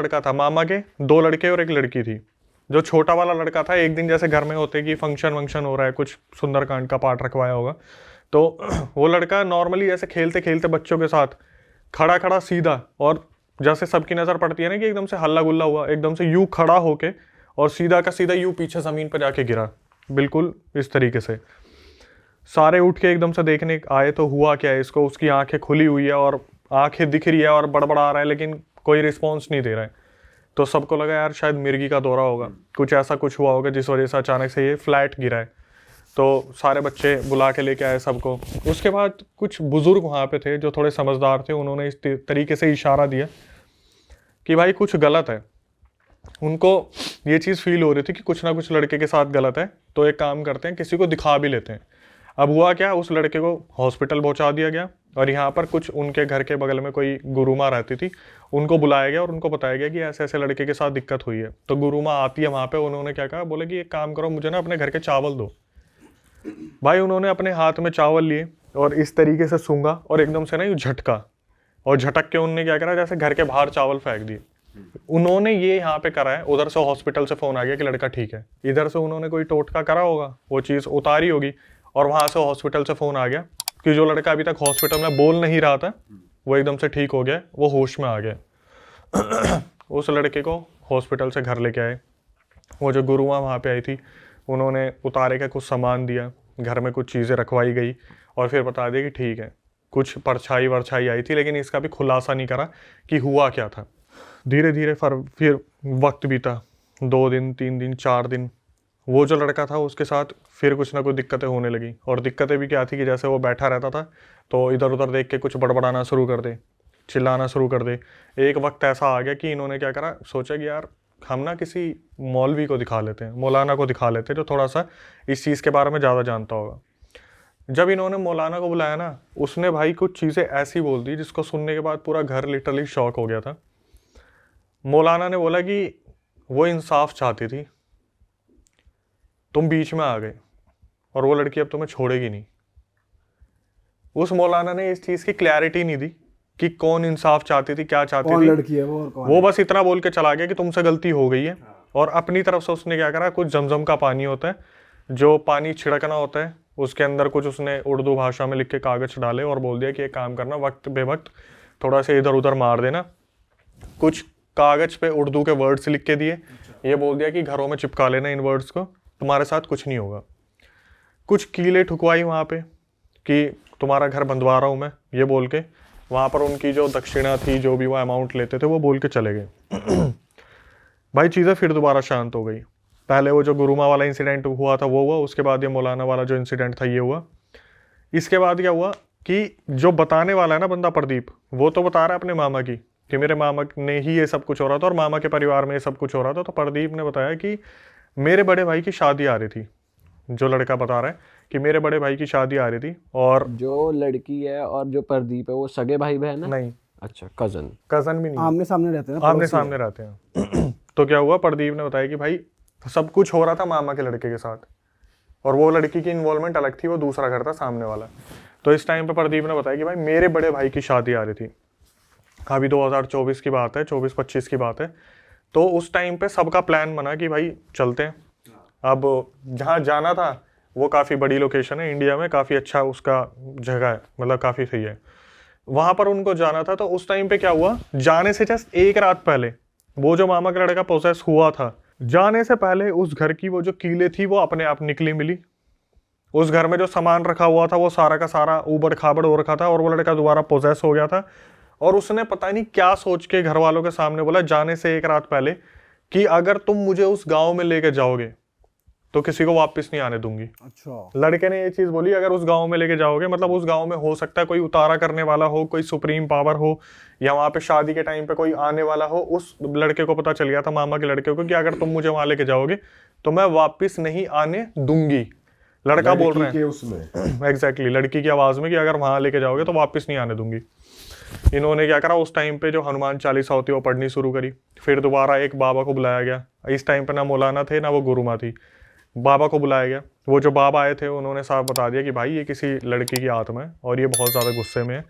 लड़का था, मामा के 2 लड़के और 1 लड़की थी। जो छोटा वाला लड़का था, एक दिन जैसे घर में होते कि फंक्शन वंक्शन हो रहा है, कुछ सुंदरकांड का पाठ रखवाया होगा, तो वो लड़का नॉर्मली ऐसे खेलते खेलते बच्चों के साथ खड़ा खड़ा सीधा, और जैसे सबकी नज़र पड़ती है ना कि एकदम से हल्ला गुल्ला हुआ, एकदम से यूं खड़ा होके और सीधा का सीधा यूं पीछे ज़मीन पर जाके गिरा, बिल्कुल इस तरीके से। सारे उठ के एकदम से देखने आए तो हुआ क्या है इसको, उसकी आंखें खुली हुई है और आंखें दिख रही है और बड़बड़ा रहा है, लेकिन कोई रिस्पॉन्स नहीं दे रहा है। तो सबको लगा यार शायद मिर्गी का दौरा होगा, कुछ ऐसा कुछ हुआ होगा जिस वजह से अचानक से ये फ्लैट गिरा है। तो सारे बच्चे बुला के लेके आए सबको। उसके बाद कुछ बुजुर्ग वहाँ पे थे जो थोड़े समझदार थे, उन्होंने इस तरीके से इशारा दिया कि भाई कुछ गलत है। उनको ये चीज़ फील हो रही थी कि कुछ ना कुछ लड़के के साथ गलत है, तो एक काम करते हैं किसी को दिखा भी लेते हैं। अब हुआ क्या, उस लड़के को हॉस्पिटल पहुंचा दिया गया और यहाँ पर कुछ उनके घर के बगल में कोई गुरुमा रहती थी, उनको बुलाया गया और उनको बताया गया कि ऐसे ऐसे लड़के के साथ दिक्कत हुई है। तो गुरुमा आती है वहाँ पे, उन्होंने क्या कहा, बोले कि एक काम करो, मुझे ना अपने घर के चावल दो। भाई उन्होंने अपने हाथ में चावल लिए और इस तरीके से सूंघा और एकदम से ना ये झटका, और झटक के उन्होंने क्या करा, जैसे घर के बाहर चावल फेंक दिए। उन्होंने ये यहाँ पे करा है, उधर से हॉस्पिटल से फोन आ गया कि लड़का ठीक है। इधर से उन्होंने कोई टोटका करा होगा, वो चीज़ उतारी होगी, और वहाँ से हॉस्पिटल से फोन आ गया कि जो लड़का अभी तक हॉस्पिटल में बोल नहीं रहा था वो एकदम से ठीक हो गया, वो होश में आ गया। उस लड़के को हॉस्पिटल से घर लेके आए। वो जो गुरुआ वहाँ पे आई थी, उन्होंने उतारे का कुछ सामान दिया, घर में कुछ चीज़ें रखवाई गई और फिर बता दिया कि ठीक है। कुछ परछाई वरछाई आई थी, लेकिन इसका भी खुलासा नहीं करा कि हुआ क्या था। धीरे धीरे फिर वक्त बीता, 2 दिन 3 दिन 4 दिन। वो जो लड़का था उसके साथ फिर कुछ ना कुछ दिक्कतें होने लगी, और दिक्कतें भी क्या थी कि जैसे वो बैठा रहता था तो इधर उधर देख के कुछ बड़बड़ाना शुरू कर दे, चिल्लाना शुरू कर दे। एक वक्त ऐसा आ गया कि इन्होंने क्या करा, सोचा कि यार हम ना किसी मौलवी को दिखा लेते हैं, मौलाना को दिखा लेते हैं, जो थोड़ा सा इस चीज़ के बारे में ज़्यादा जानता होगा। जब इन्होंने मौलाना को बुलाया ना, उसने भाई कुछ चीज़ें ऐसी बोल दी जिसको सुनने के बाद पूरा घर लिटरली शॉक हो गया था। मौलाना ने बोला कि वो इंसाफ चाहती थी, तुम बीच में आ गए और वो लड़की अब तुम्हें छोड़ेगी नहीं। उस मौलाना ने इस चीज़ की क्लैरिटी नहीं दी कि कौन इंसाफ चाहती थी, क्या चाहती कौन थी, लड़की है वो, और कौन वो बस इतना बोल के चला गया कि तुमसे गलती हो गई है। और अपनी तरफ से उसने क्या करा, कुछ जमजम का पानी होता है, जो पानी छिड़कना होता है, उसके अंदर कुछ उसने उर्दू भाषा में लिख के कागज़ डाले और बोल दिया कि एक काम करना, वक्त बेवक्त थोड़ा सा इधर उधर मार देना। कुछ कागज़ पे उर्दू के वर्ड्स लिख के दिए, ये बोल दिया कि घरों में चिपका लेना इन वर्ड्स को, तुम्हारे साथ कुछ नहीं होगा। कुछ कीलें ठुकवाई वहाँ पे कि तुम्हारा घर बंधवा रहा हूँ मैं, ये बोल के वहाँ पर उनकी जो दक्षिणा थी, जो भी वो अमाउंट लेते थे, वो बोल के चले गए। भाई चीज़ें फिर दोबारा शांत हो गई। पहले वो जो गुरुमा वाला इंसिडेंट हुआ था वो हुआ, उसके बाद ये मौलाना वाला जो इंसिडेंट था ये हुआ। इसके बाद क्या हुआ कि जो बताने वाला है ना बंदा प्रदीप, वो तो बता रहा है अपने मामा की कि मेरे मामा ने ही ये सब कुछ हो रहा था और मामा के परिवार में ये सब कुछ हो रहा था। तो प्रदीप ने बताया कि मेरे बड़े भाई की शादी आ रही थी। जो लड़का बता रहा है कि मेरे बड़े भाई की शादी आ रही थी, और जो लड़की है और जो प्रदीप है वो सगे भाई बहन है? नहीं, अच्छा, कजन भी नहीं, आमने सामने रहते हैं, आमने सामने रहते हैं। तो क्या हुआ, प्रदीप ने बताया कि भाई सब कुछ हो रहा था मामा के लड़के के साथ, और वो लड़की की इन्वॉल्वमेंट अलग थी, वो दूसरा घर था सामने वाला। तो इस टाइम पे प्रदीप ने बताया कि भाई मेरे बड़े भाई की शादी आ रही थी। अभी 2024 की बात है, 24-25 की बात है। तो उस टाइम पे सबका प्लान बना कि भाई चलते हैं। अब जहाँ जाना था वो काफ़ी बड़ी लोकेशन है इंडिया में, काफ़ी अच्छा उसका जगह है, मतलब काफ़ी सही है, वहाँ पर उनको जाना था। तो उस टाइम पे क्या हुआ, जाने से जस्ट एक रात पहले वो जो मामा का लड़का प्रोसेस हुआ था, जाने से पहले उस घर की वो जो कीलें थी वो अपने आप निकली मिली। उस घर में जो सामान रखा हुआ था वो सारा का सारा ऊबड़ खाबड़ हो रखा था, और वो लड़का दोबारा पोजेस हो गया था। और उसने पता नहीं क्या सोच के घर वालों के सामने बोला जाने से एक रात पहले कि अगर तुम मुझे उस गांव में लेके जाओगे तो किसी को वापस नहीं आने दूंगी। अच्छा, लड़के ने ये चीज बोली, अगर उस गांव में लेके जाओगे, मतलब उस गांव में हो सकता है कोई उतारा करने वाला हो, कोई सुप्रीम पावर हो, या वहां पे शादी के टाइम पे कोई आने वाला हो। उस लड़के को पता चल गया था, मामा के लड़के को, कि अगर तुम मुझे वहां लेके जाओगे तो मैं वापिस नहीं आने दूंगी। लड़का बोल रहे हैं उसमें एग्जैक्टली लड़की की आवाज में कि अगर वहां लेके जाओगे तो वापस नहीं आने दूंगी। इन्होंने क्या करा, उस टाइम पे जो हनुमान चालीसा होती है वो पढ़नी शुरू करी। फिर दोबारा एक बाबा को बुलाया गया। इस टाइम पे ना मौलाना थे ना वो गुरुमा थी, बाबा को बुलाया गया। वो जो बाबा आए थे उन्होंने साफ बता दिया कि भाई ये किसी लड़की की आत्मा है और ये बहुत ज़्यादा गुस्से में है,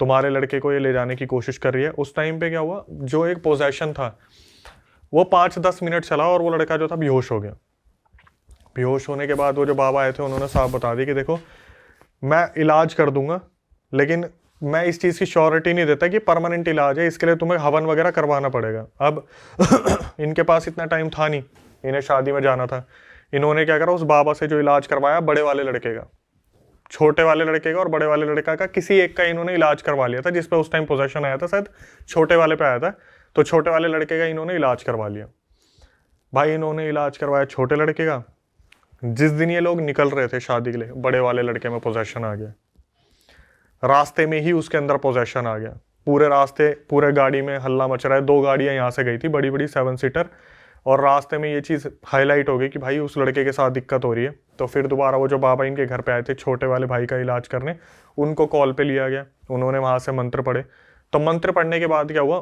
तुम्हारे लड़के को ये ले जाने की कोशिश कर रही है। उस टाइम पे क्या हुआ, जो एक पोजेशन था वो 5-10 मिनट चला और वो लड़का जो था बेहोश हो गया। बेहोश होने के बाद वो जो बाबा आए थे उन्होंने साफ बता दी कि देखो मैं इलाज कर दूंगा, लेकिन मैं इस चीज़ की श्योरिटी नहीं देता कि परमानेंट इलाज है, इसके लिए तुम्हें हवन वगैरह करवाना पड़ेगा। अब इनके पास इतना टाइम था नहीं, इन्हें शादी में जाना था। इन्होंने क्या करा, उस बाबा से जो इलाज करवाया बड़े वाले लड़के का, छोटे वाले लड़के का और बड़े वाले लड़का का, किसी एक का इन्होंने इलाज करवा लिया था, जिस पे उस टाइम पोजेशन आया था, शायद छोटे वाले पे आया था, तो छोटे वाले लड़के का इन्होंने इलाज करवा लिया। भाई इन्होंने इलाज करवाया छोटे लड़के का। जिस दिन ये लोग निकल रहे थे शादी के लिए, बड़े वाले लड़के में पोजेशन आ गया। रास्ते में ही उसके अंदर पोजेशन आ गया। पूरे रास्ते, पूरे गाड़ी में हल्ला मच रहा है। 2 गाड़ियां यहाँ से गई थी, बड़ी बड़ी 7 सीटर, और रास्ते में ये चीज़ हाईलाइट हो गई कि भाई उस लड़के के साथ दिक्कत हो रही है। तो फिर दोबारा वो जो बाबा इनके घर पे आए थे छोटे वाले भाई का इलाज करने, उनको कॉल पे लिया गया। उन्होंने वहाँ से मंत्र पढ़े। तो मंत्र पढ़ने के बाद क्या हुआ,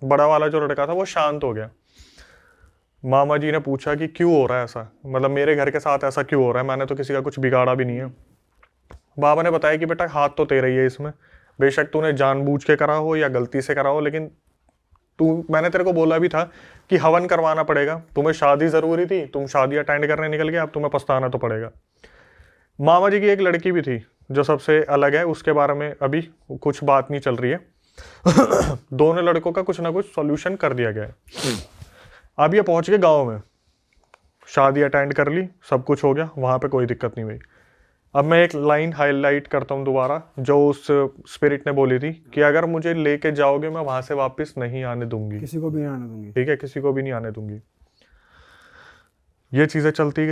बड़ा वाला जो लड़का था वो शांत हो गया। मामा जी ने पूछा कि क्यों हो रहा है ऐसा, मतलब मेरे घर के साथ ऐसा क्यों हो रहा है, मैंने तो किसी का कुछ बिगाड़ा भी नहीं है। बाबा ने बताया कि बेटा हाथ तो तेरा ही है इसमें, बेशक तूने जानबूझ के करा हो या गलती से करा हो, लेकिन मैंने तेरे को बोला भी था कि हवन करवाना पड़ेगा, तुम्हें शादी ज़रूरी थी, तुम शादी अटेंड करने निकल गए, अब तुम्हें पछताना तो पड़ेगा। मामा जी की एक लड़की भी थी जो सबसे अलग है, उसके बारे में अभी कुछ बात नहीं चल रही है। दोनों लड़कों का कुछ ना कुछ सॉल्यूशन कर दिया गया है। अब ये पहुंच गए गाँव में, शादी अटेंड कर ली, सब कुछ हो गया, वहाँ पे कोई दिक्कत नहीं हुई। अब मैं एक लाइन हाईलाइट करता हूँ दोबारा, जो उस स्पिरिट ने बोली थी कि अगर मुझे लेके जाओगे मैं वहां से वापस नहीं आने दूंगी, किसी को भी नहीं आने दूंगी। ठीक है, किसी को भी नहीं आने दूंगी। ये चीज़ें चलती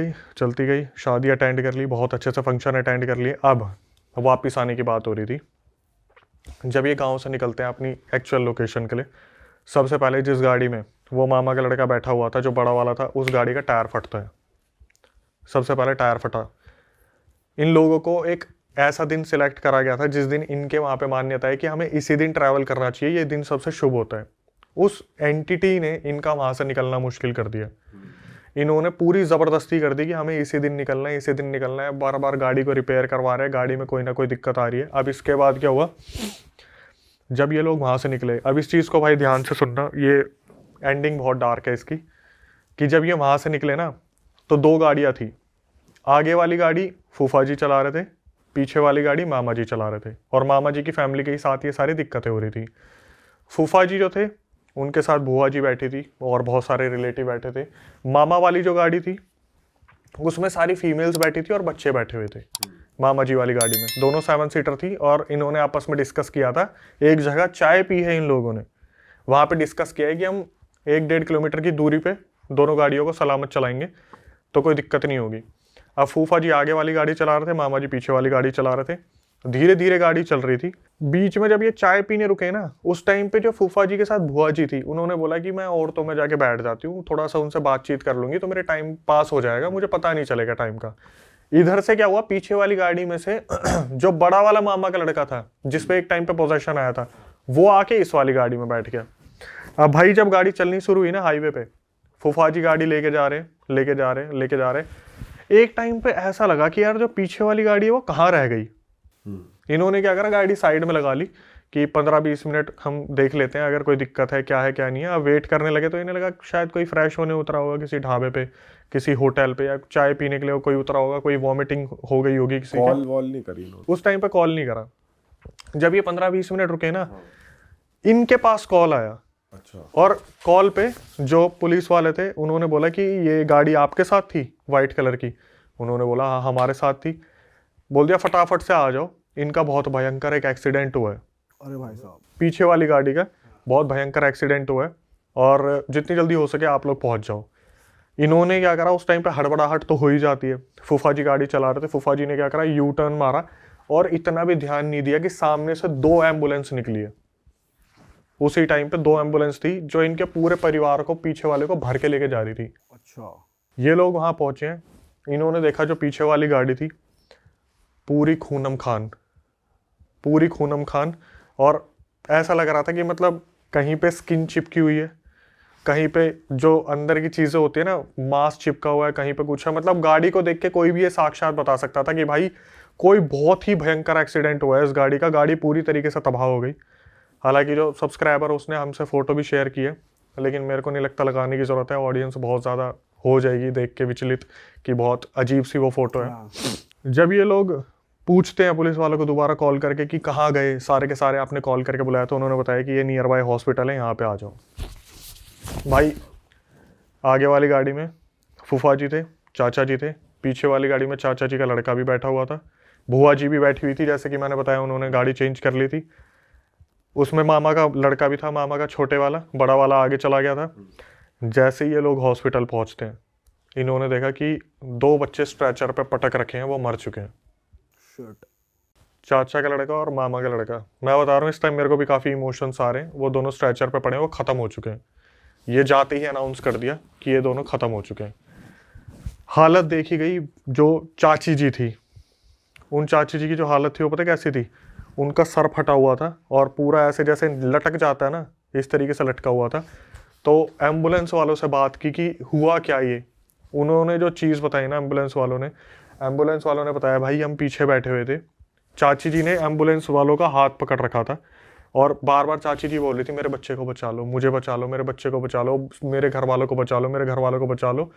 गई, शादी अटेंड कर ली, बहुत अच्छे से फंक्शन अटेंड कर लिए। अब वापस आने की बात हो रही थी। जब ये गाँव से निकलते हैं अपनी एक्चुअल लोकेशन के लिए, सबसे पहले जिस गाड़ी में वो मामा का लड़का बैठा हुआ था जो बड़ा वाला था, उस गाड़ी का टायर फटता है। सबसे पहले टायर फटा। इन लोगों को एक ऐसा दिन सिलेक्ट करा गया था जिस दिन इनके वहाँ पे मान्यता है कि हमें इसी दिन ट्रैवल करना चाहिए, ये दिन सबसे शुभ होता है। उस एंटिटी ने इनका वहाँ से निकलना मुश्किल कर दिया। इन्होंने पूरी ज़बरदस्ती कर दी कि हमें इसी दिन निकलना है, इसी दिन निकलना है। बार बार गाड़ी को रिपेयर करवा रहे हैं, गाड़ी में कोई ना कोई दिक्कत आ रही है। अब इसके बाद क्या हुआ, जब ये लोग वहाँ से निकले, अब इस चीज़ को भाई ध्यान से सुनना, ये एंडिंग बहुत डार्क है इसकी, कि जब ये वहाँ से निकले ना तो 2 गाड़ियाँ थी। आगे वाली गाड़ी फूफा जी चला रहे थे, पीछे वाली गाड़ी मामा जी चला रहे थे, और मामा जी की फैमिली के ही साथ ये सारी दिक्कतें हो रही थी। फूफा जी जो थे उनके साथ बुआ जी बैठी थी और बहुत सारे रिलेटिव बैठे थे। मामा वाली जो गाड़ी थी उसमें सारी फीमेल्स बैठी थी और बच्चे बैठे हुए थे। मामा जी वाली गाड़ी में दोनों 7 सीटर थी, और इन्होंने आपस में डिस्कस किया था, एक जगह चाय पी है इन लोगों ने, वहाँ पे डिस्कस किया है कि हम 1-1.5 किलोमीटर की दूरी पे दोनों गाड़ियों को सलामत चलाएंगे तो कोई दिक्कत नहीं होगी। अब फूफा जी आगे वाली गाड़ी चला रहे थे, मामा जी पीछे वाली गाड़ी चला रहे थे। धीरे धीरे गाड़ी चल रही थी। बीच में जब ये चाय पीने रुके ना, उस टाइम पे जो फूफा जी के साथ बुआ जी थी, उन्होंने बोला कि मैं औरतों में जाके बैठ जाती हूँ, थोड़ा सा उनसे बातचीत कर लूंगी तो मेरे टाइम पास हो जाएगा, मुझे पता नहीं चलेगा टाइम का। इधर से क्या हुआ, पीछे वाली गाड़ी में से जो बड़ा वाला मामा का लड़का था जिसपे एक टाइम पे पोजेशन आया था, वो आके इस वाली गाड़ी में बैठ गया। अब भाई जब गाड़ी चलनी शुरू हुई ना हाईवे पे, फूफा जी गाड़ी लेके जा रहे, एक टाइम पे ऐसा लगा कि यार जो पीछे वाली गाड़ी है वो कहाँ रह गई। इन्होंने क्या करा, गाड़ी साइड में लगा ली कि 15-20 मिनट हम देख लेते हैं अगर कोई दिक्कत है, क्या है क्या नहीं है। अब वेट करने लगे तो इन्हें लगा शायद कोई फ्रेश होने उतरा होगा किसी ढाबे पे, किसी होटल पे, या चाय पीने के लिए कोई उतरा होगा, कोई वॉमिटिंग हो गई होगी किसी कॉल वॉल नहीं करी उस टाइम पे कॉल नहीं करा। जब ये 15-20 मिनट रुके ना, इनके पास कॉल आया। अच्छा। और कॉल पे जो पुलिस वाले थे उन्होंने बोला कि ये गाड़ी आपके साथ थी वाइट कलर की। उन्होंने बोला हाँ हमारे साथ थी। बोल दिया फटाफट से आ जाओ, इनका बहुत भयंकर एक एक्सीडेंट हुआ है। अरे भाई साहब, पीछे वाली गाड़ी का बहुत भयंकर एक्सीडेंट हुआ है और जितनी जल्दी हो सके आप लोग पहुंच जाओ। इन्होंने क्या करा, उस टाइम पे हड़बड़ाहट तो हो ही जाती है। फूफा जी गाड़ी चला रहे थे, फूफा जी ने क्या करा, यू टर्न मारा और इतना भी ध्यान नहीं दिया कि सामने से 2 एम्बुलेंस निकली है। उसी टाइम पे 2 एम्बुलेंस थी जो इनके पूरे परिवार को, पीछे वाले को भर के लेके जा रही थी। अच्छा। ये लोग वहां पहुंचे हैं, इन्होंने देखा जो पीछे वाली गाड़ी थी पूरी खूनम खान, और ऐसा लग रहा था कि मतलब कहीं पे स्किन चिपकी हुई है, कहीं पे जो अंदर की चीजें होती है ना, मांस चिपका हुआ है, कहीं पे कुछ है। मतलब गाड़ी को देख के कोई भी ये साक्षात बता सकता था कि भाई कोई बहुत ही भयंकर एक्सीडेंट हुआ है इस गाड़ी का, गाड़ी पूरी तरीके से तबाह हो गई। हालांकि जो सब्सक्राइबर उसने हमसे फ़ोटो भी शेयर की है, लेकिन मेरे को नहीं लगता लगाने की ज़रूरत है, ऑडियंस बहुत ज़्यादा हो जाएगी देख के विचलित कि बहुत अजीब सी वो फ़ोटो है। जब ये लोग पूछते हैं पुलिस वालों को दोबारा कॉल करके कि कहाँ गए, सारे के सारे आपने कॉल करके बुलाया, तो उन्होंने बताया कि ये नियर बाय हॉस्पिटल है, यहाँ पे आ जाओ। भाई आगे वाली गाड़ी में फूफा जी थे, चाचा जी थे, पीछे वाली गाड़ी में चाचा जी का लड़का भी बैठा हुआ था, बुआ जी भी बैठी हुई थी, जैसे कि मैंने बताया उन्होंने गाड़ी चेंज कर ली थी। उसमें मामा का लड़का भी था, मामा का छोटे वाला, बड़ा वाला आगे चला गया था। जैसे ही ये लोग हॉस्पिटल पहुंचते हैं, इन्होंने देखा कि 2 बच्चे स्ट्रेचर पे पटक रखे हैं, वो मर चुके हैं। चाचा का लड़का और मामा का लड़का। मैं बता रहा हूँ इस टाइम मेरे को भी काफ़ी इमोशंस आ रहे हैं। वो दोनों स्ट्रेचर पे पड़े हैं, वो ख़त्म हो चुके हैं। ये जाते ही अनाउंस कर दिया कि ये दोनों ख़त्म हो चुके हैं। हालत देखी गई जो चाची जी थी, उन चाची जी की जो हालत थी वो पता कैसी थी? उनका सर फटा हुआ था और पूरा ऐसे जैसे लटक जाता है ना, इस तरीके से लटका हुआ था। तो एम्बुलेंस वालों से बात की कि हुआ क्या ये। उन्होंने जो चीज़ बताई ना एम्बुलेंस वालों ने बताया, भाई हम पीछे बैठे हुए थे, चाची जी ने एम्बुलेंस वालों का हाथ पकड़ रखा था और बार बार चाची जी बोल रही थी मेरे बच्चे को बचा लो, मुझे बचा लो, मेरे बच्चे को बचा लो, मेरे घर वालों को बचा लो, मेरे घर वालों को बचा लो।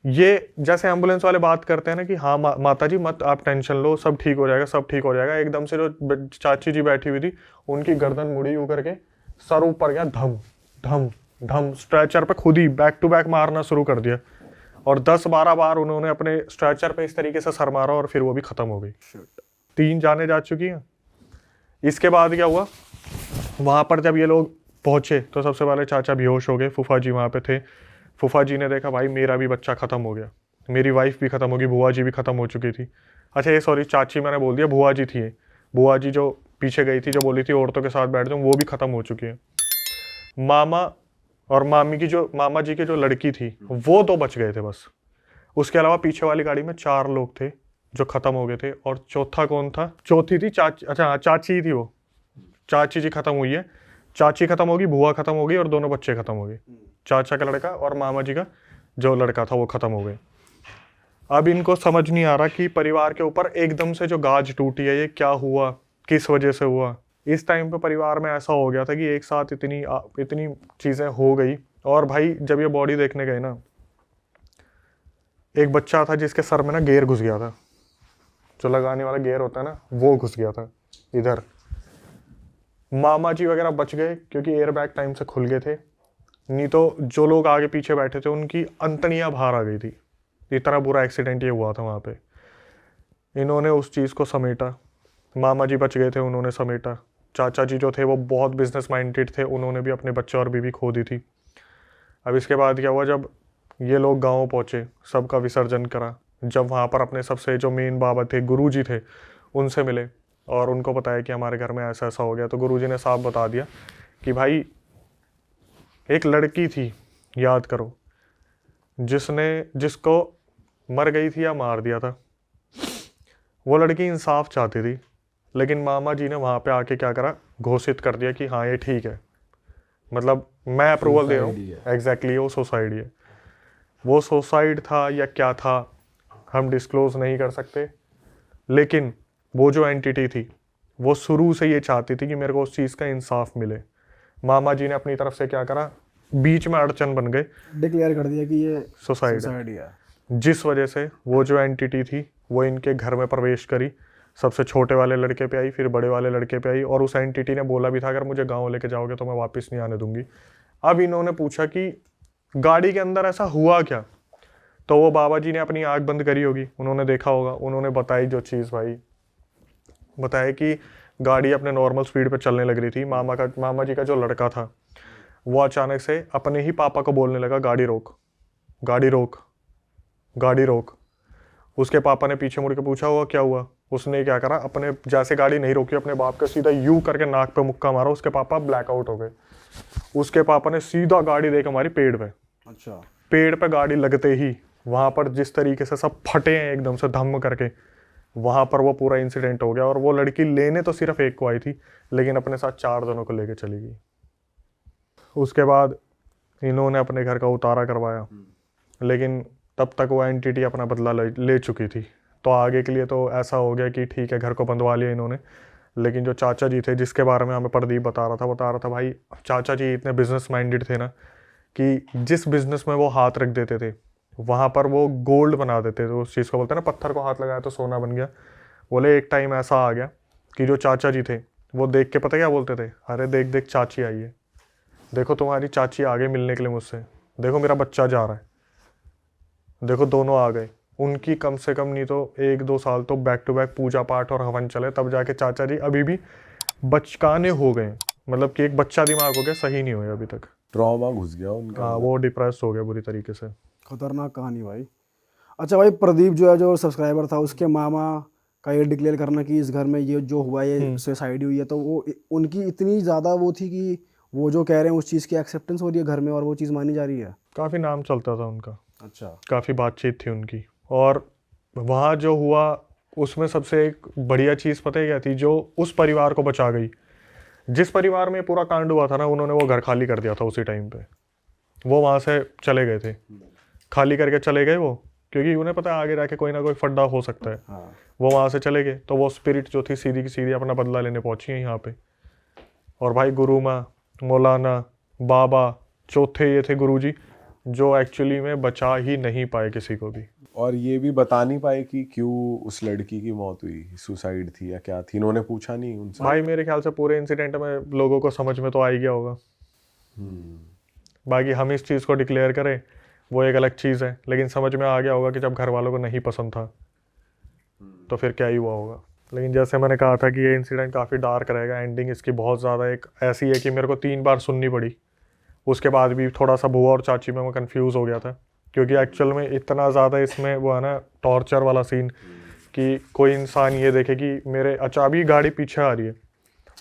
ये जैसे एम्बुलेंस वाले बात करते हैं ना कि हाँ माता जी मत आप टेंशन लो, सब ठीक हो जाएगा, सब ठीक हो जाएगा। एकदम से जो चाची जी बैठी हुई थी, उनकी गर्दन मुड़ी यूं करके, सर ऊपर गया, धम धम धम, स्ट्रेचर पे खुद ही बैक टू बैक मारना शुरू कर दिया और 10-12 बार उन्होंने अपने स्ट्रेचर पे इस तरीके से सर मारा और फिर वो भी खत्म हो गई। 3 जाने जा चुकी हैं। इसके बाद क्या हुआ, वहां पर जब ये लोग पहुंचे तो सबसे पहले चाचा बेहोश हो गए, फूफा जी वहां पे थे। फूफा जी ने देखा भाई मेरा भी बच्चा खत्म हो गया, मेरी वाइफ भी खत्म होगी, बुआ जी भी खत्म हो चुकी थी। अच्छा ये सॉरी चाची मैंने बोल दिया, बुआ जी थी ये। बुआ जी जो पीछे गई थी, जो बोली थी औरतों के साथ बैठ जाऊं, वो भी खत्म हो चुकी है। मामा और मामी की जो, मामा जी की जो लड़की थी, वो 2 बच गए थे बस। उसके अलावा पीछे वाली गाड़ी में 4 लोग थे जो खत्म हो गए थे। और चौथा कौन था? चौथी थी चाची, अच्छा हाँ चाची ही थी वो। चाची जी खत्म हुई है, चाची खत्म होगी, बुआ खत्म हो गई और दोनों बच्चे खत्म हो गए। चाचा का लड़का और मामा जी का जो लड़का था वो खत्म हो गए। अब इनको समझ नहीं आ रहा कि परिवार के ऊपर एकदम से जो गाज टूटी है, ये क्या हुआ, किस वजह से हुआ। इस टाइम पे परिवार में ऐसा हो गया था कि एक साथ इतनी चीज़ें हो गई। और भाई जब ये बॉडी देखने गए ना, एक बच्चा था जिसके सर में ना गेयर घुस गया था, जो लगाने वाला गेयर होता है ना, वो घुस गया था इधर। मामा जी वगैरह बच गए क्योंकि एयर बैग टाइम से खुल गए थे, नहीं तो जो लोग आगे पीछे बैठे थे उनकी अंतड़ियां बाहर आ गई थी। इतना बुरा एक्सीडेंट ये हुआ था वहाँ पे। इन्होंने उस चीज़ को समेटा, मामा जी बच गए थे, उन्होंने समेटा। चाचा जी जो थे वो बहुत बिजनेस माइंडेड थे, उन्होंने भी अपने बच्चे और बीवी खो दी थी। अब इसके बाद क्या हुआ, जब ये लोग गाँव पहुँचे, सबका विसर्जन करा, जब वहाँ पर अपने सबसे जो मेन बाबा थे, गुरु जी थे, उनसे मिले और उनको बताया कि हमारे घर में ऐसा ऐसा हो गया। तो गुरु जी ने साफ बता दिया कि भाई एक लड़की थी, याद करो, जिसको मर गई थी या मार दिया था। वो लड़की इंसाफ चाहती थी, लेकिन मामा जी ने वहाँ पे आके क्या करा, घोषित कर दिया कि हाँ ये ठीक है, मतलब मैं अप्रूवल दे रहा हूँ। एग्जैक्टली वो सुसाइड है। वो सुसाइड था या क्या था हम डिस्क्लोज नहीं कर सकते, लेकिन वो जो एंटिटी थी वो शुरू से ये चाहती थी कि मेरे को उस चीज़ का इंसाफ मिले। मामा जी ने अपनी तरफ से क्या करा, बीच में अड़चन बन गए, डिक्लेयर कर दिया कि ये सुसाइड है। जिस वजह से वो जो एंटिटी थी वो इनके घर में प्रवेश करी, सबसे छोटे वाले लड़के पे आई, फिर बड़े वाले लड़के पे आई। और उस एंटिटी ने बोला भी था अगर मुझे गाँव लेके जाओगे तो मैं वापस नहीं आने दूंगी। अब इन्होंने पूछा कि गाड़ी के अंदर ऐसा हुआ क्या, तो वो बाबा जी ने अपनी आँख बंद करी होगी, उन्होंने देखा होगा, उन्होंने बताई जो चीज़ भाई, बताया कि गाड़ी अपने नॉर्मल स्पीड पे चलने लग रही थी। मामा जी का जो लड़का था वो अचानक से अपने ही पापा को बोलने लगा गाड़ी रोक, गाड़ी रोक, गाड़ी रोक। उसके पापा ने पीछे मुड़ के पूछा हुआ क्या हुआ, उसने क्या करा, अपने जैसे गाड़ी नहीं रोकी, अपने बाप का सीधा यू करके नाक पे मुक्का मारा। उसके पापा ब्लैकआउट हो गए। उसके पापा ने सीधा गाड़ी देकर मारी पेड़ पे। अच्छा। पेड़ पे गाड़ी लगते ही वहां पर जिस तरीके से सब फटे हैं एकदम से धम करके, वहां पर वो पूरा इंसिडेंट हो गया। और वो लड़की लेने तो सिर्फ एक को आई थी, लेकिन अपने साथ 4 जनों को लेके चली गई। उसके बाद इन्होंने अपने घर का उतारा करवाया, लेकिन तब तक वो एंटिटी अपना बदला ले चुकी थी। तो आगे के लिए तो ऐसा हो गया कि ठीक है घर को बंधवा लिया इन्होंने। लेकिन जो चाचा जी थे जिसके बारे में हमें प्रदीप बता रहा था भाई चाचा जी इतने बिजनेस माइंडेड थे ना कि जिस बिजनेस में वो हाथ रख देते थे वहाँ पर वो गोल्ड बना देते थे। उस चीज़ को बोलते हैं ना पत्थर को हाथ लगाया तो सोना बन गया। बोले एक टाइम ऐसा आ गया कि जो चाचा जी थे वो देख के पता क्या बोलते थे, अरे देख देख चाची आई है, देखो तुम्हारी चाची आ गई मिलने के लिए मुझसे, देखो मेरा बच्चा जा रहा है, देखो दोनों आ गए। उनकी कम से कम नहीं तो 1-2 साल तो बैक टू बैक पूजा पाठ और हवन चले, तब जाके चाचा जी अभी भी बचकाने हो गए, मतलब कि एक बच्चा दिमाग हो गया, सही नहीं हुए अभी तक। ट्रॉमा घुस गया उनका। हाँ वो डिप्रेस हो गया बुरी तरीके से। खतरनाक कहानी भाई। अच्छा भाई, प्रदीप जो है जो सब्सक्राइबर था उसके मामा का ये डिक्लेयर करना कि इस घर में ये जो हुआ ये सुसाइड हुई है, तो वो उनकी इतनी ज़्यादा वो थी कि वो जो कह रहे हैं उस चीज़ की एक्सेप्टेंस हो रही है घर में और वो चीज़ मानी जा रही है। काफ़ी नाम चलता था उनका, अच्छा। काफ़ी बातचीत थी उनकी। और वहाँ जो हुआ उसमें सबसे एक बढ़िया चीज़ पता है क्या थी, जो उस परिवार को बचा गई। जिस परिवार में पूरा कांड हुआ था ना उन्होंने वो घर खाली कर दिया था उसी टाइम पे। वो वहाँ से चले गए थे, खाली करके चले गए वो, क्योंकि उन्हें पता है आगे जाके कोई ना कोई फड्डा हो सकता है। हाँ। वो वहाँ से चले गए तो वो स्पिरिट जो थी सीधी की सीधी अपना बदला लेने पहुंची है यहाँ पे। और भाई गुरु माँ, मौलाना, बाबा, चौथे ये थे गुरुजी जो एक्चुअली में बचा ही नहीं पाए किसी को भी। और ये भी बता नहीं पाए कि क्यों उस लड़की की मौत हुई, सुसाइड थी या क्या थी, इन्होंने पूछा नहीं उनसे। भाई मेरे ख्याल से पूरे इंसिडेंट में लोगों को समझ में तो आ ही गया होगा। बाकी हम इस चीज़ को डिक्लेयर करें वो एक अलग चीज़ है, लेकिन समझ में आ गया होगा कि जब घर वालों को नहीं पसंद था तो फिर क्या ही हुआ होगा। लेकिन जैसे मैंने कहा था कि ये इंसिडेंट काफ़ी डार्क रहेगा, एंडिंग इसकी बहुत ज़्यादा एक ऐसी है कि मेरे को 3 बार सुननी पड़ी। उसके बाद भी थोड़ा सा बुआ और चाची में मैं कंफ्यूज हो गया था, क्योंकि एक्चुअल में इतना ज़्यादा इसमें वो है ना टॉर्चर वाला सीन कि कोई इंसान ये देखे कि मेरे अभी गाड़ी पीछे आ रही है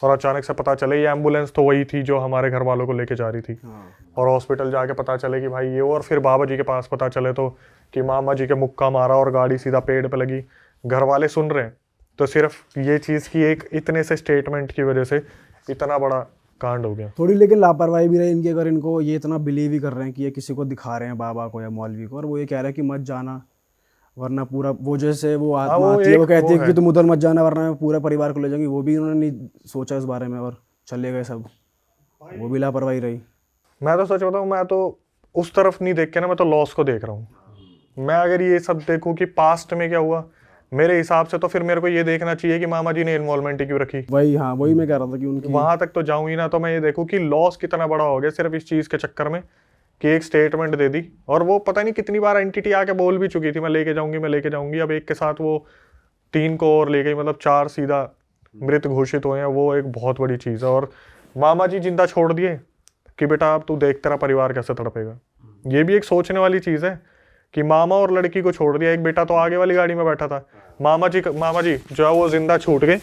और अचानक से पता चले ये एम्बुलेंस तो वही थी जो हमारे घर वालों को लेके जा रही थी। और हॉस्पिटल जाके पता चले कि भाई ये, और फिर बाबा जी के पास पता चले तो कि मामा जी के मुक्का मारा और गाड़ी सीधा पेड़ पे लगी। घर वाले सुन रहे हैं तो सिर्फ ये चीज़ की एक इतने से स्टेटमेंट की वजह से इतना बड़ा कांड हो गया। थोड़ी लेकिन लापरवाही भी रही इनकी, अगर इनको ये इतना बिलीव ही कर रहे हैं कि ये किसी को दिखा रहे हैं बाबा को या मौलवी को, और वो ये कह रहे हैं कि मत जाना वरना पूरा वो जैसे वो आत्मा आती है वो कहती है कि तुम उधर मत जाना वरना मैं पूरा परिवार को ले जाऊंगी, वो भी उन्होंने नहीं सोचा इस बारे में और चले गए सब। वो भी लापरवाही रही। मैं तो सच बताऊँ, मैं तो उस तरफ नहीं देख के ना, मैं तो लॉस को देख रहा हूँ। मैं अगर ये सब देखूँ कि पास्ट में क्या हुआ, मेरे हिसाब से तो फिर मेरे को ये देखना चाहिए कि मामा जी ने इन्वॉल्वमेंट क्यों रखी। वही, हाँ वही मैं कह रहा था कि उनकी वहां तक तो जाऊं ही ना, तो मैं ये देखूं कि लॉस कितना बड़ा हो गया सिर्फ इस चीज के चक्कर में कि एक स्टेटमेंट दे दी। और वो पता नहीं कितनी बार एंटिटी आके बोल भी चुकी थी मैं लेके जाऊंगी। अब एक के साथ वो 3 को और ले गई, मतलब 4 सीधा मृत घोषित हुए हैं। वो एक बहुत बड़ी चीज़ है। और मामा जी जिंदा छोड़ दिए कि बेटा अब तू देख तेरा परिवार कैसे तड़पेगा। ये भी एक सोचने वाली चीज़ है कि मामा और लड़की को छोड़ दिया, एक बेटा तो आगे वाली गाड़ी में बैठा था, मामा जी जो है वो जिंदा छूट गए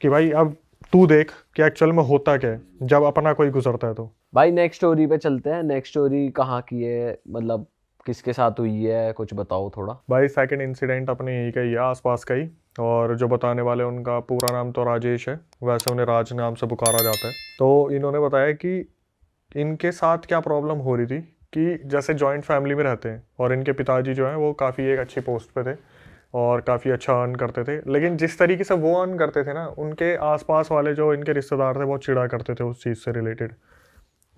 कि भाई अब तू देख कि एक्चुअल में होता क्या है जब अपना कोई गुजरता है। तो भाई नेक्स्ट स्टोरी पे चलते हैं। नेक्स्ट स्टोरी कहाँ की है, मतलब किसके साथ हुई है, कुछ बताओ थोड़ा। भाई सेकंड इंसिडेंट अपने यहीं का ही है, आसपास का ही। और जो बताने वाले उनका पूरा नाम तो राजेश है, वैसे उन्हें राज नाम से पुकारा जाता है। तो इन्होंने बताया कि इनके साथ क्या प्रॉब्लम हो रही थी कि जैसे जॉइंट फैमिली में रहते हैं और इनके पिताजी जो हैं वो काफ़ी एक अच्छी पोस्ट पे थे और काफ़ी अच्छा अर्न करते थे। लेकिन जिस तरीके से वो अर्न करते थे ना, उनके आसपास वाले जो इनके रिश्तेदार थे बहुत चिढ़ा करते थे उस चीज़ से रिलेटेड।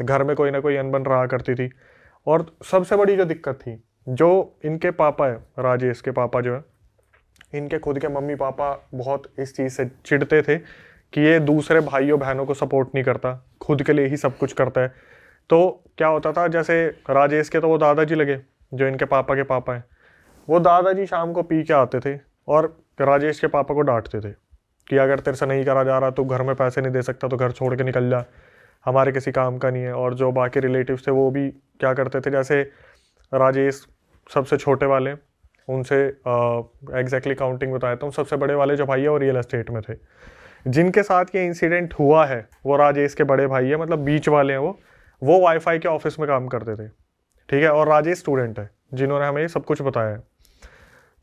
घर में कोई ना कोई अनबन रहा करती थी। और सबसे बड़ी जो दिक्कत थी, जो इनके पापा है, राजेश के पापा जो है, इनके खुद के मम्मी पापा बहुत इस चीज़ से चिढ़ते थे कि ये दूसरे भाइयों बहनों को सपोर्ट नहीं करता, खुद के लिए ही सब कुछ करता है। तो क्या होता था, जैसे राजेश के तो वो दादाजी लगे जो इनके पापा के पापा हैं, वो दादाजी शाम को पी के आते थे और राजेश के पापा को डांटते थे कि अगर तेरे से नहीं करा जा रहा, तो घर में पैसे नहीं दे सकता तो घर छोड़ के निकल जा, हमारे किसी काम का नहीं है। और जो बाकी रिलेटिव्स थे वो भी क्या करते थे, जैसे राजेश सबसे छोटे वाले, उनसे एग्जैक्टली काउंटिंग बताता हूँ, सबसे बड़े वाले जो भाई है वो रियल एस्टेट में थे। जिनके साथ ये इंसिडेंट हुआ है वो राजेश के बड़े भाई है, मतलब बीच वाले हैं वो वाईफाई के ऑफिस में काम करते थे, ठीक है। और राजेश स्टूडेंट है जिन्होंने हमें ये सब कुछ बताया है।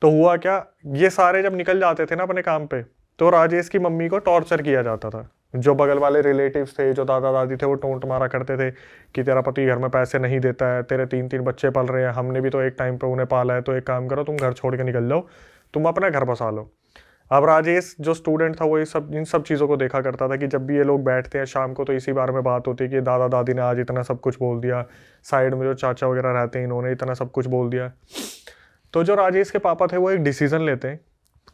तो हुआ क्या, ये सारे जब निकल जाते थे ना अपने काम पे, तो राजेश की मम्मी को टॉर्चर किया जाता था। जो बगल वाले रिलेटिव्स थे, जो दादा दादी थे, वो टोंट मारा करते थे कि तेरा पति घर में पैसे नहीं देता है, तेरे 3-3 बच्चे पल रहे हैं, हमने भी तो एक टाइम पे उन्हें पाला है, तो एक काम करो तुम घर छोड़ के निकल जाओ, तुम अपना घर बसा लो। अब राजेश जो स्टूडेंट था वो इन सब चीज़ों को देखा करता था कि जब भी ये लोग बैठते हैं शाम को तो इसी बारे में बात होती है कि दादा दादी ने आज इतना सब कुछ बोल दिया, साइड में जो चाचा वगैरह रहते हैं इन्होंने इतना सब कुछ बोल दिया। तो जो राजेश के पापा थे वो एक डिसीज़न लेते हैं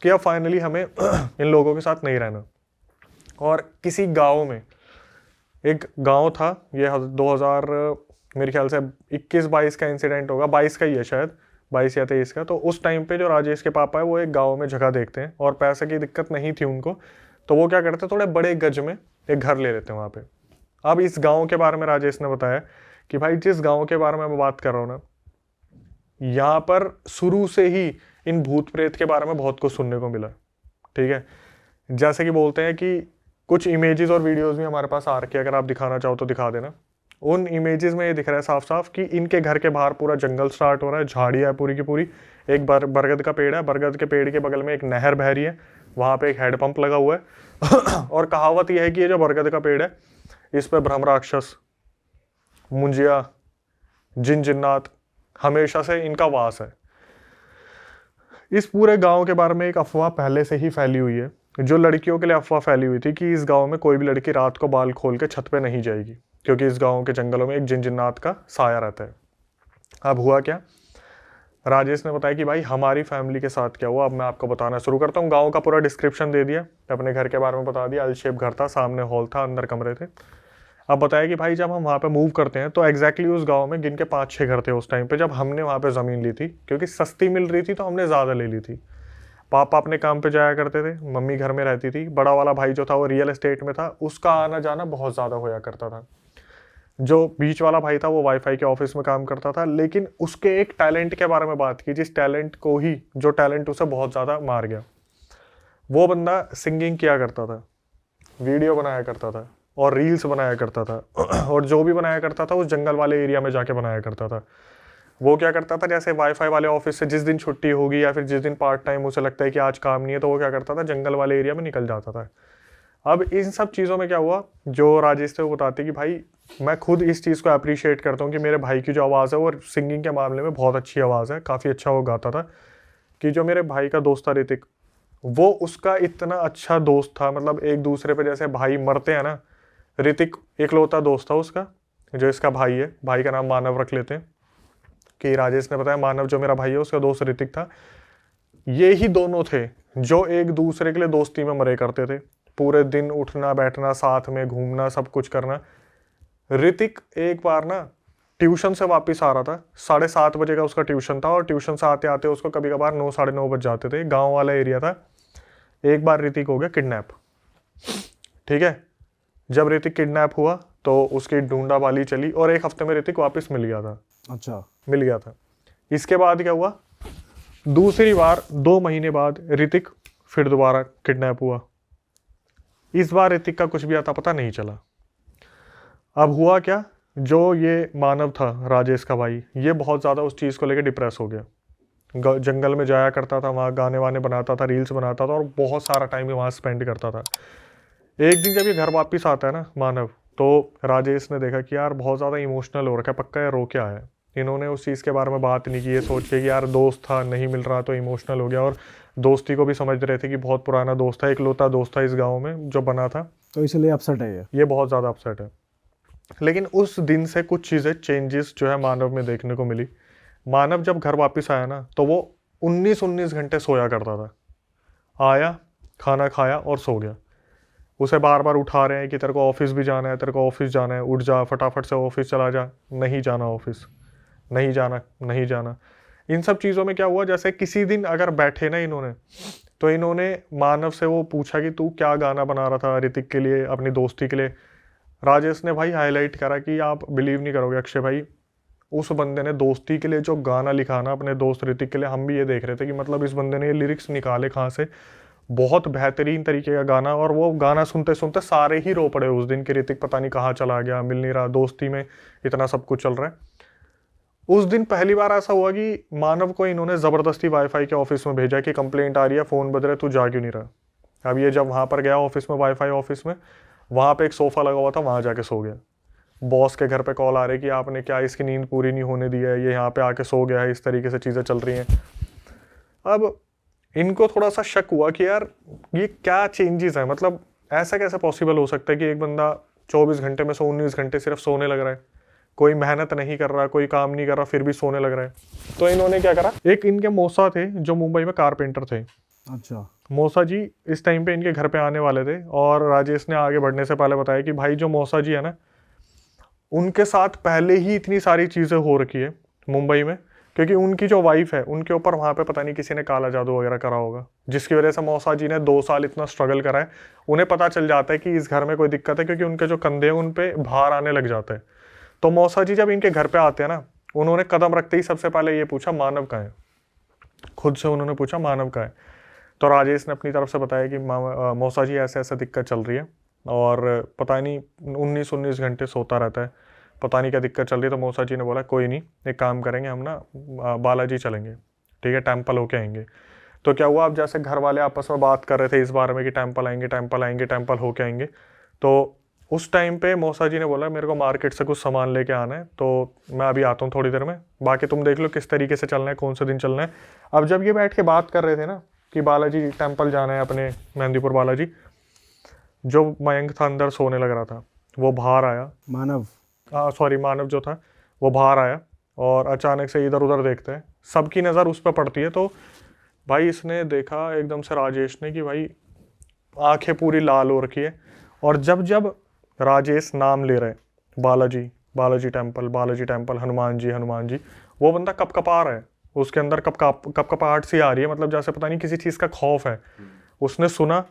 कि अब फाइनली हमें इन लोगों के साथ नहीं रहना। और किसी गाँव में, एक गाँव था, ये 2000 मेरे ख्याल से 21-22 का इंसिडेंट होगा, 22 का ही है शायद, 22 या 23 का। तो उस टाइम पे जो राजेश के पापा है वो एक गांव में जगह देखते हैं और पैसे की दिक्कत नहीं थी उनको, तो वो क्या करते हैं थोड़े बड़े गज में एक घर ले लेते हैं वहाँ पे। अब इस गांव के बारे में राजेश ने बताया कि भाई जिस गांव के बारे में मैं बात कर रहा हूँ ना, यहाँ पर शुरू से ही इन भूत प्रेत के बारे में बहुत कुछ सुनने को मिला। ठीक है, जैसे कि बोलते हैं कि कुछ इमेजेस और वीडियोस भी हमारे पास आ रखे हैं, अगर आप दिखाना चाहो तो दिखा देना। उन इमेजेस में ये दिख रहा है साफ साफ कि इनके घर के बाहर पूरा जंगल स्टार्ट हो रहा है, झाड़ियाँ है पूरी की पूरी, एक बरगद का पेड़ है, बरगद के पेड़ के बगल में एक नहर बह रही है, वहाँ पे एक हैंडपंप लगा हुआ है और कहावत यह है कि ये जो बरगद का पेड़ है इस पर ब्रह्म राक्षस, मुंजिया, जिन जिन्नात हमेशा से इनका वास है। इस पूरे गांव के बारे में एक अफवाह पहले से ही फैली हुई है, जो लड़कियों के लिए अफवाह फैली हुई थी कि इस गांव में कोई भी लड़की रात को बाल खोल के छत पे नहीं जाएगी, क्योंकि इस गांव के जंगलों में एक जिन जिन्नात का साया रहता है। अब हुआ क्या, राजेश ने बताया कि भाई हमारी फैमिली के साथ क्या हुआ, अब मैं आपको बताना शुरू करता हूँ। गांव का पूरा डिस्क्रिप्शन दे दिया, अपने घर के बारे में बता दिया। एल शेप घर था, सामने हॉल था, अंदर कमरे थे। अब बताया कि भाई जब हम वहाँ पे मूव करते हैं तो एग्जैक्टली उस गांव में गिन के 5-6 घर थे उस टाइम पे जब हमने वहाँ पे ज़मीन ली थी, क्योंकि सस्ती मिल रही थी तो हमने ज़्यादा ले ली थी। पापा अपने काम पे जाया करते थे, मम्मी घर में रहती थी। बड़ा वाला भाई जो था वो रियल एस्टेट में था, उसका आना जाना बहुत ज़्यादा होया करता था। जो बीच वाला भाई था वो वाईफाई के ऑफिस में काम करता था, लेकिन उसके एक टैलेंट के बारे में बात की, जिस टैलेंट को ही, जो टैलेंट उसे बहुत ज़्यादा मार गया। वो बंदा सिंगिंग किया करता था, वीडियो बनाया करता था और रील्स बनाया करता था और जो भी बनाया करता था उस जंगल वाले एरिया में जाके बनाया करता था। वो क्या करता था, जैसे वाईफाई वाले ऑफिस से जिस दिन छुट्टी होगी या फिर जिस दिन पार्ट टाइम उसे लगता है कि आज काम नहीं है, तो वो क्या करता था, जंगल वाले एरिया में निकल जाता था। अब इन सब चीज़ों में क्या हुआ, जो राजेश थे वो बताते कि भाई मैं खुद इस चीज़ को अप्रिशिएट करता हूँ कि मेरे भाई की जो आवाज़ है वो सिंगिंग के मामले में बहुत अच्छी आवाज़ है, काफ़ी अच्छा वो गाता था। कि जो मेरे भाई का दोस्त था ऋतिक, वो उसका इतना अच्छा दोस्त था, मतलब एक दूसरे पे जैसे भाई मरते हैं ना, ऋतिक एकलौता दोस्त था उसका, जो इसका भाई है। भाई का नाम मानव रख लेते हैं, कि राजेश ने बताया मानव जो मेरा भाई है उसका दोस्त ऋतिक था। ये ही दोनों थे जो एक दूसरे के लिए दोस्ती में मरे करते थे, पूरे दिन उठना बैठना साथ में घूमना सब कुछ करना। ऋतिक एक बार ना ट्यूशन से वापस आ रहा था, 7:30 बजे का उसका ट्यूशन था, और ट्यूशन से आते आते उसको कभी कभार 9, 9:30 बज जाते थे। गाँव वाला एरिया था। एक बार ऋतिक हो गया किडनैप। ठीक है, जब ऋतिक किडनैप हुआ तो उसकी ढूंढाभाली चली और 1 हफ्ते में ऋतिक वापस मिल गया था। अच्छा, मिल गया था। इसके बाद क्या हुआ, दूसरी बार 2 महीने बाद ऋतिक फिर दोबारा किडनैप हुआ। इस बार ऋतिक का कुछ भी आता पता नहीं चला। अब हुआ क्या, जो ये मानव था राजेश का भाई, ये बहुत ज़्यादा उस चीज़ को लेकर डिप्रेस हो गया। जंगल में जाया करता था, वहाँ गाने वाने बनाता था, रील्स बनाता था और बहुत सारा टाइम वहाँ स्पेंड करता था। एक दिन जब ये घर वापस आता है ना मानव, तो राजेश ने देखा कि यार बहुत ज़्यादा इमोशनल हो रखा है, पक्का है रो क्या है। इन्होंने उस चीज़ के बारे में बात नहीं की, ये सोच के कि यार दोस्त था नहीं मिल रहा तो इमोशनल हो गया, और दोस्ती को भी समझ रहे थे कि बहुत पुराना दोस्त था, इकलौता दोस्त था इस गांव में जो बना था, तो इसलिए अपसेट है ये बहुत ज़्यादा अपसेट है। लेकिन उस दिन से कुछ चीज़ें चेंजेस जो है मानव में देखने को मिली। मानव जब घर वापस आया ना तो वो 19 घंटे सोया करता था। आया, खाना खाया और सो गया। उसे बार बार उठा रहे हैं कि तेरे को ऑफिस भी जाना है, तेरे को ऑफिस जाना है, उठ जा फटाफट से ऑफिस चला जा। नहीं जाना ऑफिस, नहीं जाना, नहीं जाना। इन सब चीज़ों में क्या हुआ, जैसे किसी दिन अगर बैठे ना इन्होंने, तो इन्होंने मानव से वो पूछा कि तू क्या गाना बना रहा था ऋतिक के लिए, अपनी दोस्ती के लिए। राजेश ने भाई हाईलाइट करा कि आप बिलीव नहीं करोगे अक्षय भाई, उस बंदे ने दोस्ती के लिए जो गाना लिखा ना अपने दोस्त ऋतिक के लिए, हम भी ये देख रहे थे कि मतलब इस बंदे ने ये लिरिक्स निकाले कहाँ से, बहुत बेहतरीन तरीके का गाना। और वो गाना सुनते सुनते सारे ही रो पड़े उस दिन कि ऋतिक पता नहीं कहाँ चला गया, मिल नहीं रहा, दोस्ती में इतना सब कुछ चल रहा है। उस दिन पहली बार ऐसा हुआ कि मानव को इन्होंने ज़बरदस्ती वाईफाई के ऑफिस में भेजा कि कंप्लेंट आ रही है, फ़ोन बज रहा है, तू जा क्यों नहीं रहा। अब ये जब वहाँ पर गया ऑफिस में, वाईफाई ऑफिस में, वहाँ पे एक सोफ़ा लगा हुआ था, वहाँ जाके सो गया। बॉस के घर पे कॉल आ रही कि आपने क्या इसकी नींद पूरी नहीं होने दी है, ये यहाँ पे आके सो गया है, इस तरीके से चीज़ें चल रही हैं। अब इनको थोड़ा सा शक हुआ कि यार ये क्या चेंजेस है, मतलब ऐसा कैसे पॉसिबल हो सकता है कि एक बंदा 24 घंटे में 19 घंटे सिर्फ सोने लग रहा है, कोई मेहनत नहीं कर रहा, कोई काम नहीं कर रहा, फिर भी सोने लग रहा है। तो इन्होंने क्या करा, एक इनके मौसा थे जो मुंबई में कारपेंटर थे। अच्छा। मौसा जी इस टाइम पे इनके घर पे आने वाले थे और राजेश ने आगे बढ़ने से पहले बताया कि भाई जो मौसा जी है ना, उनके साथ पहले ही इतनी सारी चीज़ें हो रखी है मुंबई में, क्योंकि उनकी जो वाइफ है उनके ऊपर वहाँ पे पता नहीं किसी ने काला जादू वगैरह करा होगा, जिसकी वजह से मौसा जी ने 2 साल इतना स्ट्रगल करा है। उन्हें पता चल जाता है कि इस घर में कोई दिक्कत है, क्योंकि उनके जो कंधे हैं उन पे भार आने लग जाता है। तो मौसा जी जब इनके घर पे आते हैं ना, उन्होंने कदम रखते ही सबसे पहले ये पूछा मानव कहाँ है, खुद से उन्होंने पूछा मानव कहाँ है। तो राजेश ने अपनी तरफ से बताया कि मौसा जी ऐसे ऐसे दिक्कत चल रही है और पता नहीं 19 घंटे सोता रहता है, पता नहीं क्या दिक्कत चल रही है। तो मौसा जी ने बोला कोई नहीं, एक काम करेंगे हम ना बालाजी चलेंगे, ठीक है, टेम्पल होके आएंगे। तो क्या हुआ, अब जैसे घर वाले आपस में बात कर रहे थे इस बारे में कि टेम्पल आएंगे टेम्पल आएंगे टेम्पल होके आएंगे, तो उस टाइम पे मौसा जी ने बोला मेरे को मार्केट से कुछ सामान लेके आना है, तो मैं अभी आता हूँ थोड़ी देर में, बाकी तुम देख लो किस तरीके से चलना है, कौन से दिन चलना है। अब जब ये बैठ के बात कर रहे थे ना कि बालाजी टेम्पल जाना है अपने मेहंदीपुर बालाजी, जो मयंक था अंदर सोने लग रहा था, वो बाहर आया, मानव जो था वो बाहर आया और अचानक से इधर उधर देखते हैं, सबकी नज़र उस पर पड़ती है। तो भाई इसने देखा एकदम से राजेश ने कि भाई आंखें पूरी लाल हो रखी है, और जब जब राजेश नाम ले रहे बालाजी बालाजी टेम्पल हनुमान जी, वो बंदा कपकपा रहा है, उसके अंदर कपकपाहट सी आ रही है, मतलब जैसे पता नहीं किसी चीज़ का खौफ है। उसने सुना,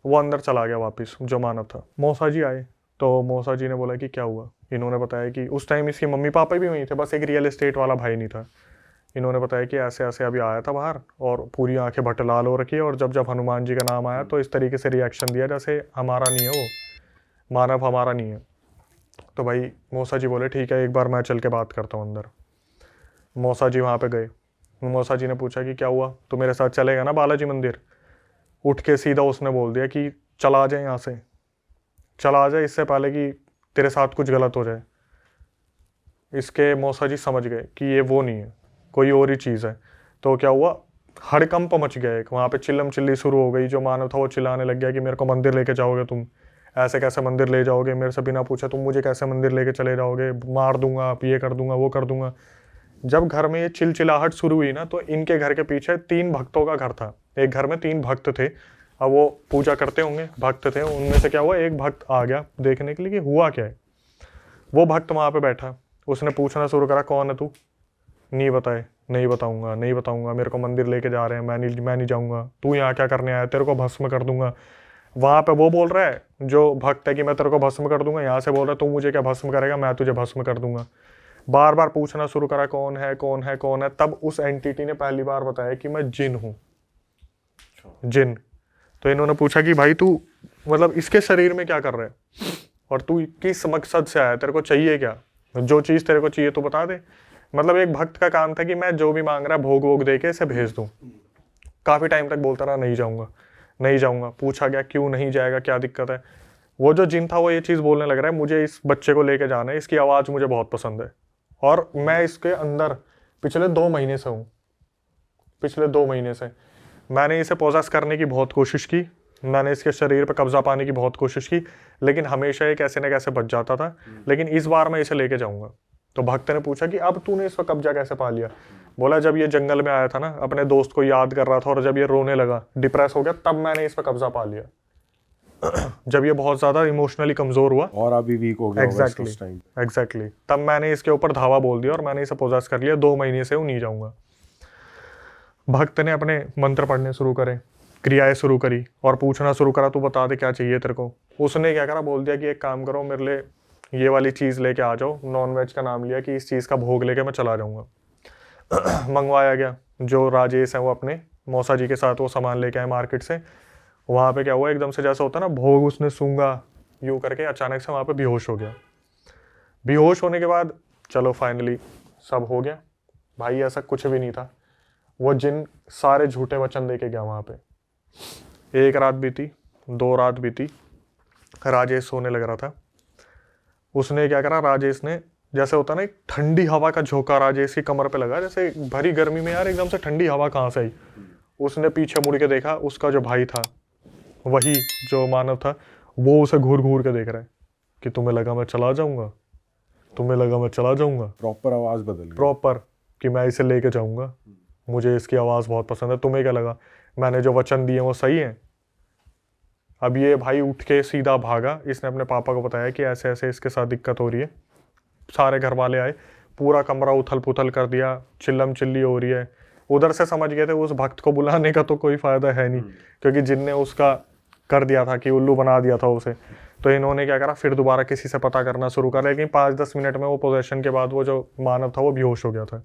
वो अंदर चला गया वापस, जो मानव था। मौसा जी आए तो मौसा जी ने बोला कि क्या हुआ। इन्होंने बताया कि उस टाइम इसके मम्मी पापा भी वहीं थे, बस एक रियल एस्टेट वाला भाई नहीं था। इन्होंने बताया कि ऐसे ऐसे अभी आया था बाहर और पूरी आंखें भट लाल हो रखी है, और जब जब हनुमान जी का नाम आया तो इस तरीके से रिएक्शन दिया जैसे हमारा नहीं है वो, मानव हमारा नहीं है। तो भाई मौसा जी बोले ठीक है, एक बार मैं चल के बात करता हूँ अंदर। मौसा जी वहाँ पे गए, मौसा जी ने पूछा कि क्या हुआ, तो मेरे साथ चलेगा ना बालाजी मंदिर। उठ के सीधा उसने बोल दिया कि चला आ जाए यहाँ से, चला आ जाए, इससे पहले कि तेरे साथ कुछ गलत हो जाए। इसके मौसा जी समझ गए कि ये वो नहीं है, कोई और ही चीज़ है। तो क्या हुआ, हड़कंप मच गया एक, वहाँ पे चिल्लम चिल्ली शुरू हो गई। जो मानव था वो चिल्लाने लग गया कि मेरे को मंदिर लेके जाओगे तुम, ऐसे कैसे मंदिर ले जाओगे, मेरे से बिना पूछे तुम मुझे कैसे मंदिर लेके चले जाओगे, मार दूंगा, आप ये कर दूंगा वो कर दूंगा। जब घर में ये चिलचिलाहट शुरू हुई ना, तो इनके घर के पीछे 3 भक्तों का घर था, एक घर में 3 भक्त थे। अब वो पूजा करते होंगे, भक्त थे, उनमें से क्या हुआ, एक भक्त आ गया देखने के लिए कि हुआ क्या है। वो भक्त वहाँ पे बैठा, उसने पूछना शुरू करा कौन है तू, नहीं बताए, नहीं बताऊंगा, मेरे को मंदिर लेके जा रहे हैं, मैं नहीं जाऊंगा, तू यहाँ क्या करने आया, तेरे को भस्म कर दूंगा। वहाँ पे वो बोल रहा है जो भक्त है कि मैं तेरे को भस्म कर दूंगा, यहाँ से बोल रहा है तू मुझे क्या भस्म करेगा, मैं तुझे भस्म कर दूंगा। बार बार पूछना शुरू करा कौन है कौन है कौन है। तब उस एंटिटी ने पहली बार बताया कि मैं जिन हूँ, जिन। तो इन्होंने पूछा कि भाई तू मतलब इसके शरीर में क्या कर रहा है और तू किस मकसद से आया, तेरे को चाहिए क्या, जो चीज़ तेरे को चाहिए तो बता दे। मतलब एक भक्त का काम था कि मैं जो भी मांग रहा है भोग वोग दे के इसे भेज दूँ। काफ़ी टाइम तक बोलता रहा नहीं जाऊँगा। पूछा गया क्यों नहीं जाएगा, क्या दिक्कत है। वो जो जिन था वो ये चीज़ बोलने लग रहा है मुझे इस बच्चे को लेके जाना है, इसकी आवाज़ मुझे बहुत पसंद है और मैं इसके अंदर पिछले 2 महीने से हूँ। पिछले 2 महीने से मैंने इसे पोजेस करने की बहुत कोशिश की, मैंने इसके शरीर पर कब्जा पाने की बहुत कोशिश की, लेकिन हमेशा ये कैसे न कैसे बच जाता था। लेकिन इस बार मैं इसे लेके जाऊँगा। तो भक्त ने पूछा कि अब तूने इस पर कब्जा कैसे पा लिया। बोला जब ये जंगल में आया था ना, अपने दोस्त को याद कर रहा था और जब ये रोने लगा, डिप्रेस हो गया, तब मैंने इस पर कब्जा पा लिया। जब ये बहुत ज़्यादा इमोशनली कमज़ोर हुआ और अभी वीक हो गया एग्जैक्टली तब मैंने इसके ऊपर धावा बोल दिया और मैंने इसे पोजेस कर लिया। 2 महीने से वो नहीं जाऊँगा। भक्त ने अपने मंत्र पढ़ने शुरू करे, क्रियाएं शुरू करी और पूछना शुरू करा तू बता दे क्या चाहिए तेरे को। उसने क्या करा, बोल दिया कि एक काम करो मेरे लिए ये वाली चीज़ लेके आ जाओ। नॉन वेज का नाम लिया कि इस चीज़ का भोग लेके मैं चला जाऊँगा। मंगवाया गया। जो राजेश है वो अपने मौसा जी के साथ वो सामान लेके आए मार्केट से। वहाँ पे क्या हुआ, एकदम से जैसा होता ना भोग उसने सूंघा यूँ करके, अचानक से वहाँ पे बेहोश हो गया। बेहोश होने के बाद चलो फाइनली सब हो गया। भाई ऐसा कुछ भी नहीं था, वो जिन सारे झूठे वचन दे के गया वहाँ पे। 1 रात बीती, 2 रात बीती, राजेश सोने लग रहा था। उसने क्या करा, राजेश ने जैसे होता ना एक ठंडी हवा का झोंका राजेश की कमर पे लगा, जैसे भरी गर्मी में यार एकदम से ठंडी हवा कहाँ से आई। उसने पीछे मुड़ के देखा, उसका जो भाई था, वही जो मानव था, वो उसे घूर घूर के देख रहा है कि तुम्हें लगा मैं चला जाऊंगा, तुम्हें लगा मैं चला जाऊंगा। प्रॉपर आवाज बदल गई। प्रॉपर कि मैं इसे लेके जाऊंगा, मुझे इसकी आवाज़ बहुत पसंद है, तुम्हें क्या लगा मैंने जो वचन दिए वो सही है। अब ये भाई उठ के सीधा भागा, इसने अपने पापा को बताया कि ऐसे ऐसे इसके साथ दिक्कत हो रही है। सारे घर वाले आए, पूरा कमरा उथल पुथल कर दिया, चिल्लम चिल्ली हो रही है। उधर से समझ गए थे उस भक्त को बुलाने का तो कोई फ़ायदा है नहीं, क्योंकि जिनने उसका कर दिया था कि उल्लू बना दिया था उसे। तो इन्होंने क्या करा, फिर दोबारा किसी से पता करना शुरू करा, लेकिन 5-10 मिनट में वो पोजेशन के बाद वो जो मानव था वो बेहोश हो गया था।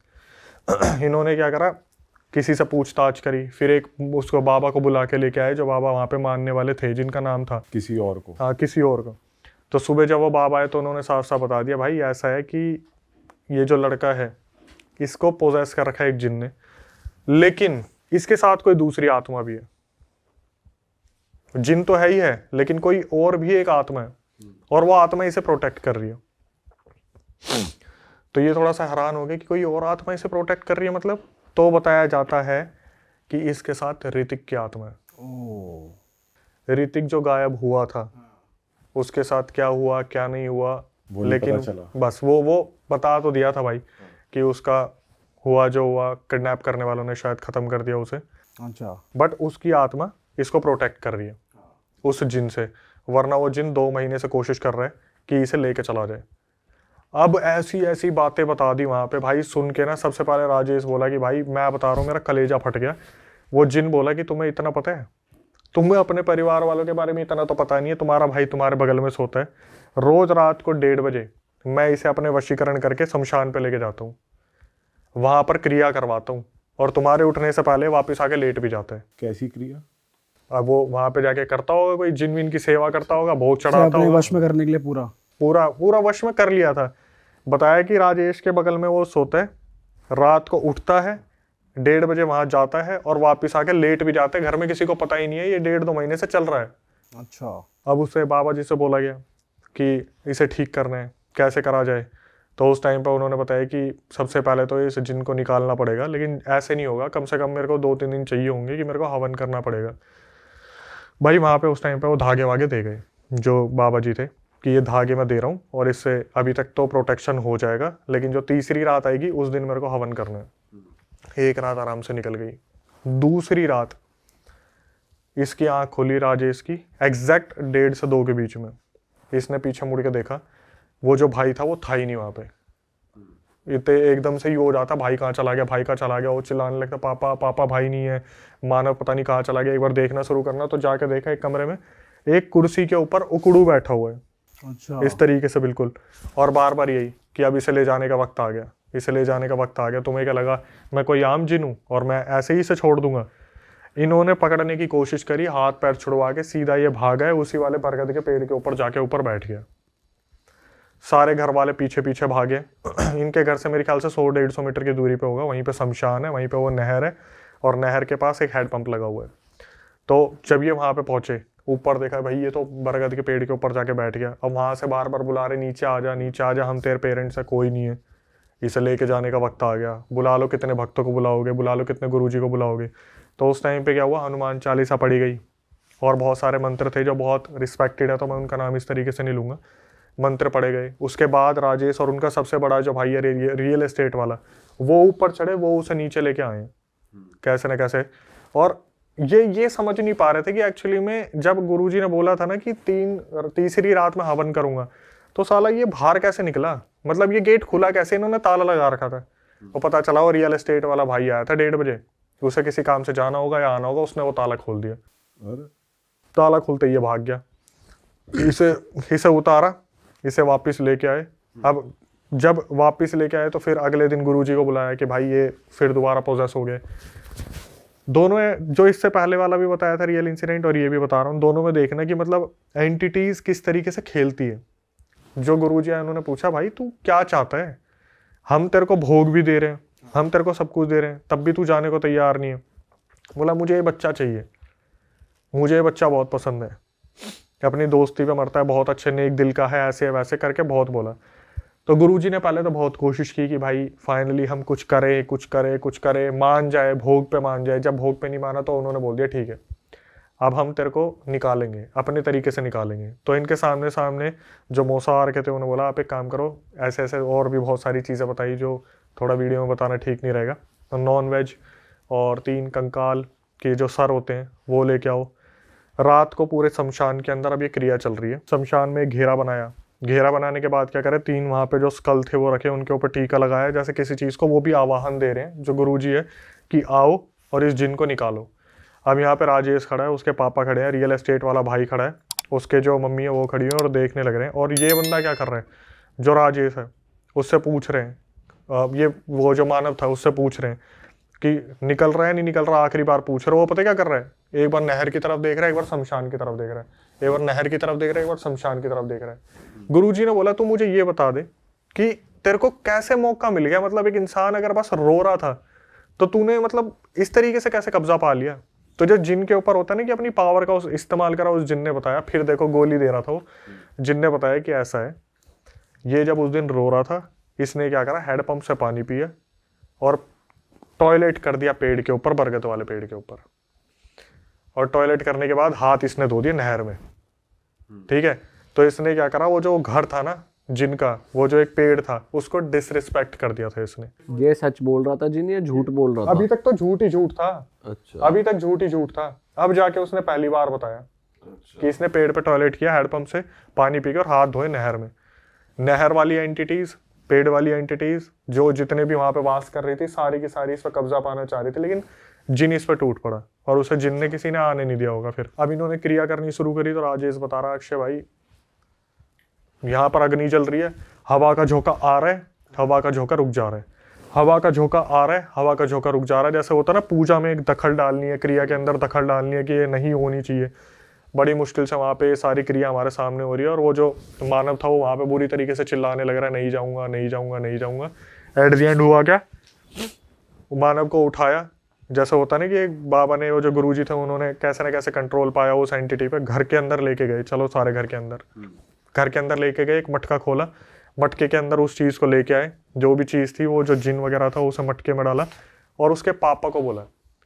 इन्होंने क्या करा, किसी से पूछताछ करी, फिर एक उसको बाबा को बुला के लेके आए, जो बाबा वहाँ पे मानने वाले थे, जिनका नाम था किसी और को। हाँ, किसी और को। तो सुबह जब वो बाबा आए तो उन्होंने साफ साफ बता दिया, भाई ऐसा है कि ये जो लड़का है इसको पोजेस कर रखा है एक जिन ने, लेकिन इसके साथ कोई दूसरी आत्मा भी है। जिन तो है ही है, लेकिन कोई और भी एक आत्मा है, और वो आत्मा इसे प्रोटेक्ट कर रही है। तो ये थोड़ा सा हैरान हो गया कि कोई और आत्मा इसे प्रोटेक्ट कर रही है, मतलब। तो बताया जाता है कि इसके साथ ऋतिक की आत्मा है। ऋतिक जो गायब हुआ था, उसके साथ क्या हुआ क्या नहीं हुआ, वो नहीं लेकिन पता चला। बस वो बता तो दिया था भाई कि उसका हुआ जो हुआ, किडनैप करने वालों ने शायद खत्म कर दिया उसे, अच्छा। बट उसकी आत्मा इसको प्रोटेक्ट कर रही है उस जिन से। वरना वो जिन 2 महीने से कोशिश कर रहा है कि इसे लेके चला जाए। अब ऐसी ऐसी बातें बता दी वहाँ पे भाई, सुन के ना सबसे पहले राजेश बोला कि भाई मैं बता रहा हूँ मेरा कलेजा फट गया। वो जिन बोला कि तुम्हें इतना पता है, तुम्हें अपने परिवार वालों के बारे में इतना तो पता नहीं है, तुम्हारा भाई तुम्हारे बगल में सोता है, रोज रात को 1:30 बजे मैं इसे अपने वशीकरण करके शमशान पे लेके जाता हूँ, वहाँ पर क्रिया करवाता हूँ, और तुम्हारे उठने से पहले वापस आके लेट भी जाता है। कैसी क्रिया? अब वो वहाँ पे जाके करता होगा, कोई जिन विन की सेवा करता होगा, भोग चढ़ाता अपने होगा। वश में करने के लिए पूरा वश में कर लिया था। बताया कि राजेश के बगल में वो सोता है, रात को उठता है, 1:30 बजे वहां जाता है और वापस आके लेट भी जाता है। घर में किसी को पता ही नहीं है, ये 1.5-2 महीने से चल रहा है। अच्छा। अब उसे बाबा जी से बोला गया कि इसे ठीक करना है, कैसे करा जाए। तो उस टाइम पर उन्होंने बताया कि सबसे पहले तो इस जिन को निकालना पड़ेगा, लेकिन ऐसे नहीं होगा, कम से कम मेरे को 2-3 दिन चाहिए होंगे कि मेरे को हवन करना पड़ेगा। भाई वहाँ पे उस टाइम पे वो धागे वागे दे गए जो बाबा जी थे कि ये धागे मैं दे रहा हूँ, और इससे अभी तक तो प्रोटेक्शन हो जाएगा, लेकिन जो तीसरी रात आएगी उस दिन मेरे को हवन करना है। एक रात आराम से निकल गई। दूसरी रात इसकी आंख खुली राजेश की, एग्जैक्ट 1:30 से 2 के बीच में। इसने पीछे मुड़ के देखा, वो जो भाई था वो था ही नहीं वहाँ पे। इतने एकदम से ही हो जाता, भाई कहाँ चला गया, भाई कहाँ चला गया। वो चिल्लाने लगता, पापा पापा भाई नहीं है। मानव पता नहीं कहाँ चला गया। एक बार देखना शुरू करना, तो जाके देखा एक कमरे में एक कुर्सी के ऊपर उकड़ू बैठा हुआ है। अच्छा। इस तरीके से बिल्कुल, और बार बार यही कि अब इसे ले जाने का वक्त आ गया, इसे ले जाने का वक्त आ गया। तुम्हें क्या लगा मैं कोई आम जिन हूँ और मैं ऐसे ही इसे छोड़ दूंगा? इन्होंने पकड़ने की कोशिश करी, हाथ पैर छुड़वा के सीधा ये भागा है, उसी वाले बरगद के पेड़ के ऊपर जाके ऊपर बैठ गया। सारे घर वाले पीछे पीछे भागे। इनके घर से मेरे ख्याल से 100-150 मीटर की दूरी पे होगा, वहीं पे शमशान है, वहीं पे वो नहर है, और नहर के पास एक हैंडपंप लगा हुआ है। तो जब ये वहाँ पे पहुंचे, ऊपर देखा, भाई ये तो बरगद के पेड़ के ऊपर जाके बैठ गया। अब वहाँ से बार बार बुला रहे, नीचे आ जा, नीचे आ जा, हम तेरे पेरेंट्स है, कोई नहीं है, इसे लेके जाने का वक्त आ गया। बुला लो, कितने भक्तों को बुलाओगे, बुला लो कितने गुरुजी को बुलाओगे। तो उस टाइम पे क्या हुआ, हनुमान चालीसा पढ़ी गई, और बहुत सारे मंत्र थे जो बहुत रिस्पेक्टेड है, तो मैं उनका नाम इस तरीके से नहीं लूँगा। मंत्र पढ़े गए। उसके बाद राजेश और उनका सबसे बड़ा जो भाई है रियल एस्टेट वाला, वो ऊपर चढ़े, वो उसे नीचे लेके आए कैसे न कैसे। और ये समझ नहीं पा रहे थे कि एक्चुअली में जब गुरुजी ने बोला था ना कि तीसरी रात में हवन करूंगा, तो साला ये बाहर कैसे निकला, मतलब ये गेट खुला कैसे, इन्होंने ताला लगा रखा था। और पता चला वो रियल एस्टेट वाला भाई आया था 1:30 बजे, उसे किसी काम से जाना होगा या आना होगा, उसने वो ताला खोल दिया। ताला खुलते ही भाग गया। इसे उतारा, इसे वापस लेके आए। अब जब वापस लेके आए तो फिर अगले दिन गुरुजी को बुलाया कि भाई ये फिर दोबारा पोजेस हो गए। दोनों जो इससे पहले वाला भी बताया था रियल इंसिडेंट, और ये भी बता रहा हूँ, दोनों में देखना कि मतलब एंटिटीज किस तरीके से खेलती है। जो गुरुजी आए उन्होंने पूछा, भाई तू क्या चाहता है, हम तेरे को भोग भी दे रहे हैं, हम तेरे को सब कुछ दे रहे हैं, तब भी तू जाने को तैयार नहीं है। बोला मुझे ये बच्चा चाहिए, मुझे ये बच्चा बहुत पसंद है, अपनी दोस्ती पे मरता है, बहुत अच्छे नेक दिल का है, ऐसे वैसे करके बहुत बोला। तो गुरुजी ने पहले तो बहुत कोशिश की कि भाई फाइनली हम कुछ करें, मान जाए, भोग पे मान जाए। जब भोग पे नहीं माना तो उन्होंने बोल दिया ठीक है, अब हम तेरे को निकालेंगे, अपने तरीके से निकालेंगे। तो इनके सामने सामने जो मौसा आ रखे थे उन्होंने बोला आप एक काम करो, ऐसे ऐसे और भी बहुत सारी चीज़ें बताई जो थोड़ा वीडियो में बताना ठीक नहीं रहेगा। तो नॉन वेज और 3 कंकाल के जो सर होते हैं वो लेके आओ। रात को पूरे शमशान के अंदर अब ये क्रिया चल रही है। शमशान में एक घेरा बनाया, घेरा बनाने के बाद क्या करे, 3 वहाँ पे जो स्कल थे वो रखे, उनके ऊपर टीका लगाया जैसे किसी चीज़ को वो भी आवाहन दे रहे हैं जो गुरुजी है कि आओ और इस जिन को निकालो। अब यहाँ पे राजेश खड़ा है, उसके पापा खड़े हैं, रियल एस्टेट वाला भाई खड़ा है, उसके जो मम्मी है वो खड़ी है और देखने लग रहे हैं। और ये बंदा क्या कर रहा है, जो राजेश है उससे पूछ रहे हैं, ये वो जो मानव था उससे पूछ रहे हैं कि निकल रहा है नहीं निकल रहा, आखिरी बार पूछ रहे। वो पता क्या कर रहा है, एक बार नहर की तरफ देख रहा है, एक बार शमशान की तरफ देख रहा है, एक बार नहर की तरफ देख रहा है, एक बार शमशान की तरफ देख रहा है। गुरुजी ने बोला तू मुझे ये बता दे कि तेरे को कैसे मौका मिल गया, मतलब एक इंसान अगर बस रो रहा था तो तूने मतलब इस तरीके से कैसे कब्जा पा लिया। तो जो जिन के ऊपर होता है ना कि अपनी पावर का उस इस्तेमाल करा, उस जिन ने बताया। फिर देखो गोली दे रहा था वो, जिन ने बताया कि ऐसा है। ये जब उस दिन रो रहा था, इसने क्या करा, हैंडपंप से पानी पिया और टॉयलेट कर दिया पेड़ के ऊपर, बरगद वाले पेड़ के ऊपर। और टॉयलेट करने के बाद हाथ इसने धो दिए नहर में, ठीक है। तो इसने क्या करा, वो जो घर था ना जिनका, वो जो एक पेड़ था उसको डिसरिस्पेक्ट कर दिया था इसने। ये सच बोल रहा था जिन, या झूठ बोल रहा था? अभी तक तो झूठ ही झूठ था। अच्छा। अभी तक झूठ ही झूठ था। अब जाके उसने पहली बार बताया कि इसने पेड़ पे टॉयलेट किया, हैंडपंप से पानी पी के और हाथ धोए नहर में। नहर वाली एंटिटीज, पेड़ वाली एंटिटीज जो जितने भी वहां पे वास कर रही थी, सारी की सारी इस पर कब्जा पाना चाह रही थी, लेकिन जिन इस पर टूट पड़ा और उसे जिन ने किसी ने आने नहीं दिया होगा। फिर अब इन्होंने क्रिया करनी शुरू करी तो राजेश बता रहा, अक्षय भाई यहाँ पर अग्नि जल रही है, हवा का झोंका आ रहा है, हवा का झोंका रुक जा रहा है, हवा का झोंका आ रहा है, हवा का झोंका रुक जा रहा है। जैसे होता है ना पूजा में एक दखल डालनी है, क्रिया के अंदर दखल डालनी है कि ये नहीं होनी चाहिए। बड़ी मुश्किल से वहाँ पे सारी क्रिया हमारे सामने हो रही है और वो जो मानव था वो वहाँ पे बुरी तरीके से चिल्लाने लग रहा है, नहीं जाऊँगा नहीं जाऊँगा नहीं जाऊँगा। एट द एंड हुआ क्या, मानव को उठाया, जैसे होता ना कि एक बाबा ने, वो जो गुरुजी थे उन्होंने कैसे ना कैसे कंट्रोल पाया उस एंटिटी पे, घर के अंदर लेके गए। चलो सारे घर के अंदर लेके गए, एक मटका खोला, मटके के अंदर उस चीज़ को लेके आए, जो भी चीज़ थी वो जो जिन वगैरह था उसे मटके में डाला और उसके पापा को बोला,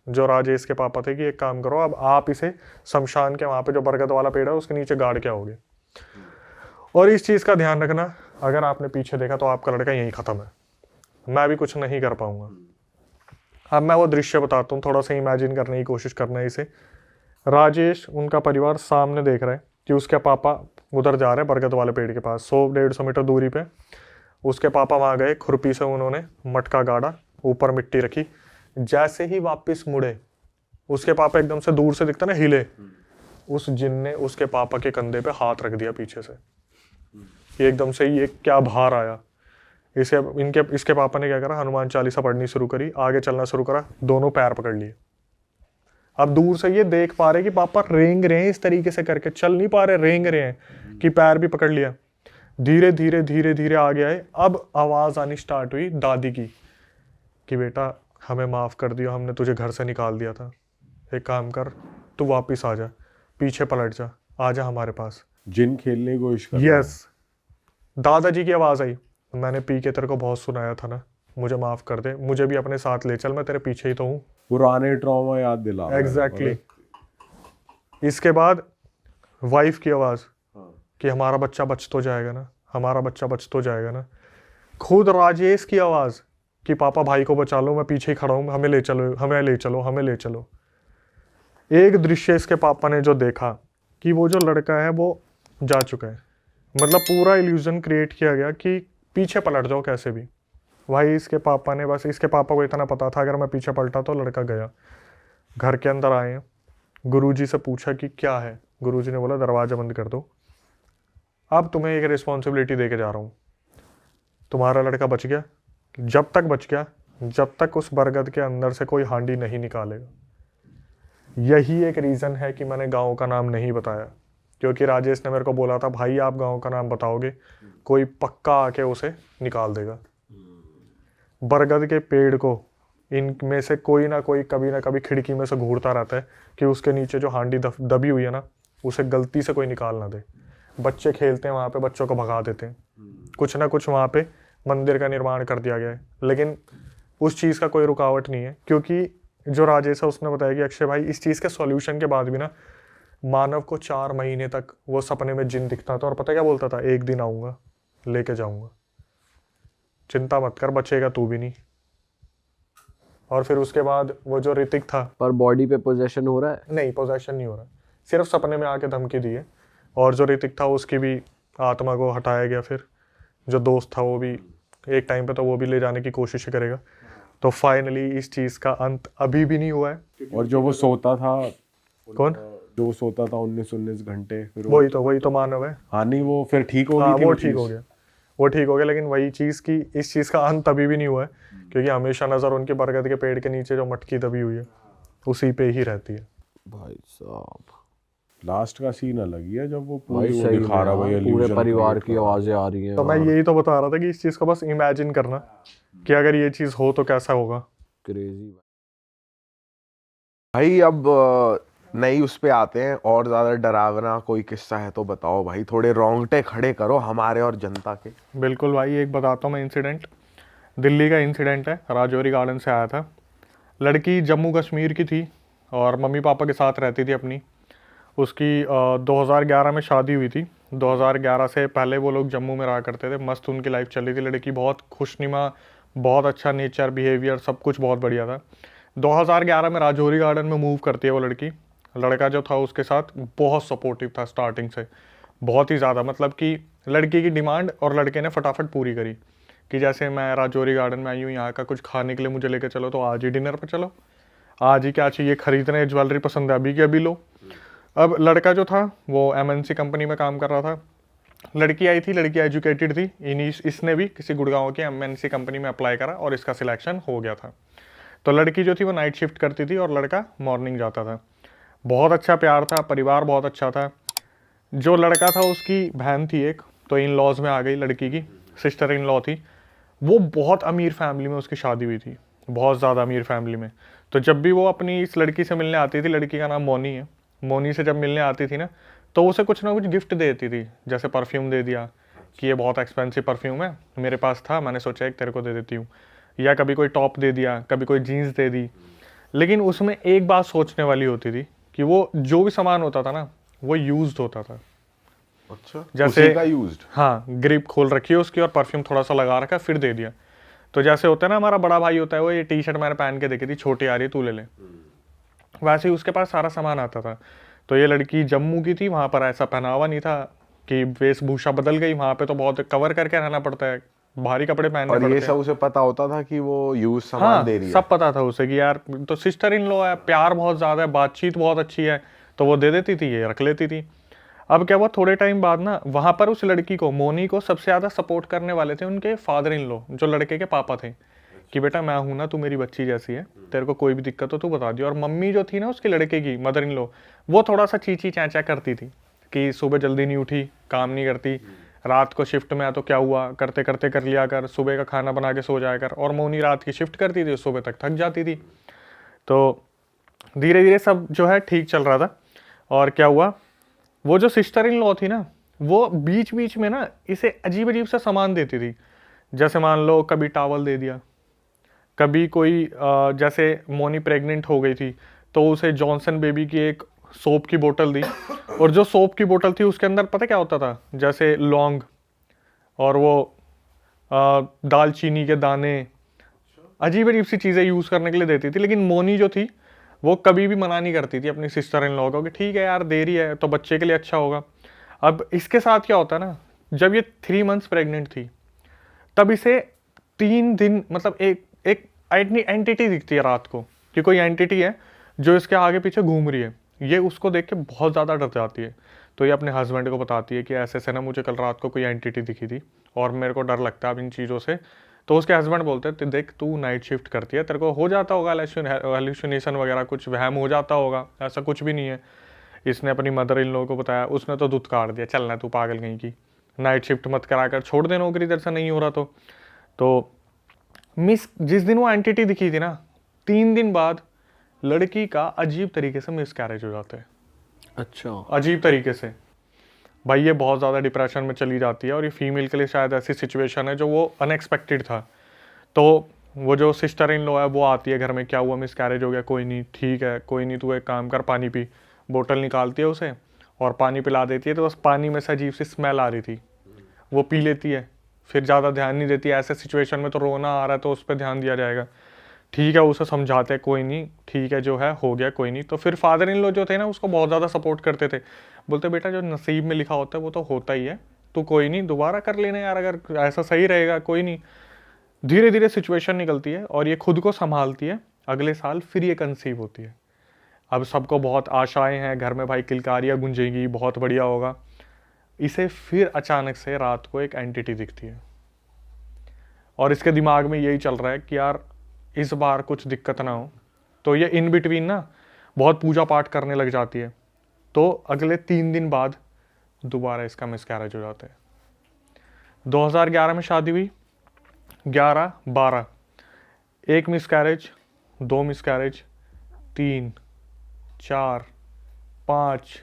जो राजेश के पापा थे, कि एक काम करो, अब आप इसे शमशान के वहाँ पे जो बरगद वाला पेड़ है उसके नीचे गाड़ के आओगे। और इस चीज़ का ध्यान रखना, अगर आपने पीछे देखा तो आपका लड़का यहीं ख़त्म है, मैं भी कुछ नहीं कर पाऊँगा। अब मैं वो दृश्य बताता हूँ, थोड़ा सा इमेजिन करने की कोशिश करना है इसे। राजेश, उनका परिवार सामने देख रहा है कि उसके पापा उधर जा रहे हैं बरगद वाले पेड़ के पास, 100-150 मीटर दूरी पे। उसके पापा वहाँ गए, खुरपी से उन्होंने मटका गाड़ा, ऊपर मिट्टी रखी। जैसे ही वापस मुड़े, उसके पापा एकदम से दूर से दिखता ना हिले, उस जिन ने उसके पापा के कंधे पे हाथ रख दिया पीछे से। एकदम से ये क्या बाहर आया। इसके पापा ने क्या करा, हनुमान चालीसा पढ़नी शुरू करी, आगे चलना शुरू करा, दोनों पैर पकड़ लिए। अब दूर से ये देख पा रहे कि पापा रेंग रहे हैं, इस तरीके से करके चल नहीं पा रहे, रेंग रहे हैं, कि पैर भी पकड़ लिया। धीरे धीरे धीरे धीरे आगे आए। अब आवाज़ आनी स्टार्ट हुई दादी की कि बेटा हमें माफ़ कर दियो, हमने तुझे घर से निकाल दिया था, एक काम कर, तू वापस आ जा, पीछे पलट जा, आ जा हमारे पास। जिन खेलने की कोशिश कर यस, दादाजी की आवाज़ आई, मैंने पी के तेरे को बहुत सुनाया था ना, मुझे माफ़ कर दे, मुझे भी अपने साथ ले चल, मैं तेरे पीछे ही तो हूँ। पुराने ट्रॉमा याद दिला। एग्जैक्टली। इसके बाद वाइफ की आवाज़ कि हमारा बच्चा बच तो जाएगा ना, हमारा बच्चा बच तो जाएगा ना। खुद राजेश की आवाज़ कि पापा भाई को बचा लो, मैं पीछे ही खड़ा हूँ, हमें ले चलो, हमें ले चलो, हमें ले चलो। एक दृश्य इसके पापा ने जो देखा कि वो जो लड़का है वो जा चुका है, मतलब पूरा इल्यूजन क्रिएट किया गया कि पीछे पलट जाओ कैसे भी। भाई इसके पापा ने, बस इसके पापा को इतना पता था अगर मैं पीछे पलटा तो लड़का गया। घर के अंदर आए, गुरुजी से पूछा कि क्या है। गुरुजी ने बोला दरवाज़ा बंद कर दो, अब तुम्हें एक रिस्पॉन्सिबिलिटी दे के जा रहा हूँ, तुम्हारा लड़का बच गया, जब तक बच गया, जब तक उस बरगद के अंदर से कोई हांडी नहीं निकालेगा। यही एक रीज़न है कि मैंने गाँव का नाम नहीं बताया, क्योंकि राजेश ने मेरे को बोला था भाई आप गाँव का नाम बताओगे कोई पक्का आके उसे निकाल देगा। बरगद के पेड़ को इनमें से कोई ना कोई कभी ना कभी खिड़की में से घूरता रहता है कि उसके नीचे जो हांडी दबी हुई है ना, उसे गलती से कोई निकाल ना दे। बच्चे खेलते हैं वहाँ पे, बच्चों को भगा देते हैं। कुछ ना कुछ वहाँ पे मंदिर का निर्माण कर दिया गया है, लेकिन उस चीज़ का कोई रुकावट नहीं है, क्योंकि जो राजेश है उसने बताया कि अक्षय भाई इस चीज़ के सॉल्यूशन के बाद भी ना मानव को 4 महीने तक वो सपने में जिन दिखता था, और पता क्या बोलता था, एक दिन आऊँगा लेके जाऊँगा, चिंता मत कर, बचेगा तू भी नहीं। और फिर उसके बाद वो जो ऋतिक था, पर बॉडी पे पोजेशन हो रहा है? नहीं पोजेशन नहीं हो रहा, सिर्फ सपने में आके धमकी दी है। और जो ऋतिक था उसकी भी आत्मा को हटाया गया, फिर जो दोस्त था वो भी एक टाइम पे तो वो भी ले जाने की कोशिश करेगा। तो फाइनली इस चीज़ का अंत अभी भी नहीं हुआ है। और जो वो सोता था, कौन? जो सोता था 19 घंटे, फिर वही तो मानव है। हाँ नहीं, वो फिर ठीक हो हाँ गई थी वो वो ठीक हो चीज़। गया, वो ठीक हो गया, लेकिन वही चीज़ की इस चीज़ का अंत अभी भी नहीं हुआ है, क्योंकि हमेशा नज़र उनकी बरगद के पेड़ के नीचे जो मटकी दबी हुई है उसी पे ही रहती है। भाई साहब लास्ट का सीन अलग ही है, जब वो भाई पूरी वो सही दिखा रहा में भाई, यार, पूरे illusion परिवार create की कर रहा। आवाजें आ रही हैं। तो मैं यही तो बता रहा था कि इस चीज़ को बस इमेजिन करना कि अगर ये चीज़ हो तो कैसा होगा। क्रेजी। भाई अब नई उस पे आते हैं, और ज़्यादा डरावना कोई किस्सा है तो बताओ भाई, थोड़े रोंगटे खड़े करो हमारे और जनता के। बिल्कुल भाई, एक बताता हूँ मैं इंसिडेंट। दिल्ली का इंसिडेंट है, राजौरी गार्डन से आया था। लड़की जम्मू कश्मीर की थी और मम्मी पापा के साथ रहती थी अपनी। उसकी 2011 में शादी हुई थी। 2011 से पहले वो लोग जम्मू में रहा करते थे, मस्त उनकी लाइफ चल रही थी। लड़की बहुत खुशनुमा, बहुत अच्छा नेचर, बिहेवियर, सब कुछ बहुत बढ़िया था। 2011 में राजौरी गार्डन में मूव करती है वो लड़की। लड़का जो था उसके साथ बहुत सपोर्टिव था स्टार्टिंग से, बहुत ही ज़्यादा, मतलब कि लड़की की डिमांड और लड़के ने फटाफट पूरी करी कि जैसे मैं राजौरी गार्डन में आई हूँ, यहाँ का कुछ खाने के लिए मुझे लेके चलो, तो आज ही डिनर पे चलो, आज ही क्या चाहिए खरीदने, ज्वेलरी पसंद है अभी के अभी लो। अब लड़का जो था वो MNC कंपनी में काम कर रहा था। लड़की आई थी, लड़की एजुकेटेड थी, इसने भी किसी गुड़गांव की MNC कंपनी में अप्लाई करा और इसका सिलेक्शन हो गया था। तो लड़की जो थी वो नाइट शिफ्ट करती थी और लड़का मॉर्निंग जाता था। बहुत अच्छा प्यार था, परिवार बहुत अच्छा था। जो लड़का था उसकी बहन थी एक, तो इन लॉज में आ गई, लड़की की सिस्टर इन लॉ थी। वो बहुत अमीर फैमिली में उसकी शादी हुई थी, बहुत ज़्यादा अमीर फैमिली में। तो जब भी वो अपनी इस लड़की से मिलने आती थी, लड़की का नाम मोनी है, मोनी से जब मिलने आती थी ना, तो उसे कुछ ना कुछ गिफ्ट देती थी। जैसे परफ्यूम दे दिया कि ये बहुत एक्सपेंसिव परफ्यूम है, मेरे पास था, मैंने सोचा एक तेरे को दे देती हूँ। या कभी कोई टॉप दे दिया, कभी कोई जीन्स दे दी। लेकिन उसमें एक बात सोचने वाली होती थी कि वो जो भी सामान होता था ना, वो यूज्ड होता था। अच्छा, जैसे उसी का यूज्ड। हाँ, ग्रिप खोल रखी है उसकी और परफ्यूम थोड़ा सा लगा रखा, फिर दे दिया। तो जैसे होता है ना, हमारा बड़ा भाई होता है, वो ये टी-शर्ट मैंने पहन के देखी थी, छोटी आ रही है, तू ले ले, वैसे ही उसके पास सारा सामान आता था। तो ये लड़की जम्मू की थी, वहाँ पर ऐसा पहनावा नहीं था कि वेशभूषा बदल गई, वहाँ पे तो बहुत कवर करके रहना पड़ता है, भारी कपड़े पहनने और पड़ते ये हैं। सब उसे पता होता था कि वो यूज सामान हाँ, दे रही है? सब पता था उसे कि यार तो सिस्टर इन लॉ है, प्यार बहुत ज़्यादा है, बातचीत बहुत अच्छी है, तो वो दे देती थी, ये रख लेती थी। अब क्या हुआ, थोड़े टाइम बाद ना वहाँ पर उस लड़की को, मोनी को, सबसे ज़्यादा सपोर्ट करने वाले थे उनके फादर इन लॉ, जो लड़के के पापा थे, कि बेटा मैं हूँ ना, तू मेरी बच्ची जैसी है, तेरे को कोई भी दिक्कत हो तो बता दियो। और मम्मी जो थी ना उसके लड़के की, मदर इन लॉ, वो थोड़ा सा चींची चैंचा करती थी कि सुबह जल्दी नहीं उठी, काम नहीं करती, रात को शिफ्ट में है तो क्या हुआ, करते करते कर लिया कर, सुबह का खाना बना के सो जाया कर। और मोनी रात की शिफ्ट करती थी, सुबह तक थक जाती थी। तो धीरे धीरे सब जो है ठीक चल रहा था। और क्या हुआ, वो जो सिस्टर इन लॉ थी ना, वो बीच बीच में ना इसे अजीब अजीब सा सामान देती थी। जैसे मान लो कभी टावल दे दिया, कभी कोई जैसे मोनी प्रेग्नेंट हो गई थी तो उसे जॉनसन बेबी की एक सोप की बोतल दी। और जो सोप की बोतल थी उसके अंदर पता क्या होता था, जैसे लौंग और वो दालचीनी के दाने, अजीब अजीब सी चीज़ें यूज़ करने के लिए देती थी। लेकिन मोनी जो थी वो कभी भी मना नहीं करती थी अपनी सिस्टर इन लॉ को कि ठीक है यार दे रही है तो बच्चे के लिए अच्छा होगा। अब इसके साथ क्या होता है ना, जब ये 3 मंथ्स प्रेग्नेंट थी तब इसे 3 दिन, मतलब एक एंटिटी दिखती है रात को, कि कोई एंटिटी है जो इसके आगे पीछे घूम रही है। ये उसको देख के बहुत ज़्यादा डर जाती है। तो ये अपने हस्बैंड को बताती है कि ऐसे ऐसे ना मुझे कल रात को कोई एंटिटी दिखी थी और मेरे को डर लगता है अब इन चीज़ों से। तो उसके हस्बैंड बोलते हैं देख तू नाइट शिफ्ट करती है, तेरे को हो जाता होगा हेलुसिनेशन वगैरह, कुछ वहम हो जाता होगा, ऐसा कुछ भी नहीं है। इसने अपनी मदर इन लॉ को बताया, उसने तो दूध काट दिया, चलना तू पागल कहीं की, नाइट शिफ्ट मत करा कर, छोड़ दे नौकरी इधर से नहीं हो रहा। तो मिस जिस दिन वो एंटिटी दिखी थी ना, 3 दिन बाद लड़की का अजीब तरीके से मिसकैरेज हो जाता है। अच्छा, अजीब तरीके से। भाई ये बहुत ज़्यादा डिप्रेशन में चली जाती है, और ये फीमेल के लिए शायद ऐसी सिचुएशन है जो वो अनएक्सपेक्टेड था। तो वो जो सिस्टर इन लॉ है वो आती है घर में, क्या हुआ, मिसकैरेज हो गया, कोई नहीं, ठीक है, कोई नहीं, तू एक काम कर, पानी पी। बोतल निकालती है उसे और पानी पिला देती है, तो बस पानी में से अजीब सी स्मेल आ रही थी, वो पी लेती है, फिर ज़्यादा ध्यान नहीं देती। ऐसे सिचुएशन में तो रोना आ रहा है तो उस पर ध्यान दिया जाएगा, ठीक है, उसे समझाते हैं, कोई नहीं, ठीक है, जो है हो गया, कोई नहीं। तो फिर फादर इन लॉ जो थे ना उसको बहुत ज़्यादा सपोर्ट करते थे, बोलते बेटा जो नसीब में लिखा होता है वो तो होता ही है, तू कोई नहीं, दोबारा कर लेना यार, अगर ऐसा सही रहेगा, कोई नहीं। धीरे धीरे सिचुएशन निकलती है और ये खुद को संभालती है। अगले साल फिर ये कंसीव होती है। अब सबको बहुत आशाएं हैं घर में, भाई किलकारियाँ गूंजेगी, बहुत बढ़िया होगा। इसे फिर अचानक से रात को एक एंटिटी दिखती है और इसके दिमाग में यही चल रहा है कि यार इस बार कुछ दिक्कत ना हो। तो ये इन बिटवीन ना बहुत पूजा पाठ करने लग जाती है। तो अगले 3 दिन बाद दोबारा इसका मिसकैरेज हो जाता है। 2011 में शादी हुई, 11-12, 1 मिसकैरेज, 2 मिसकैरेज, 3, 4, 5,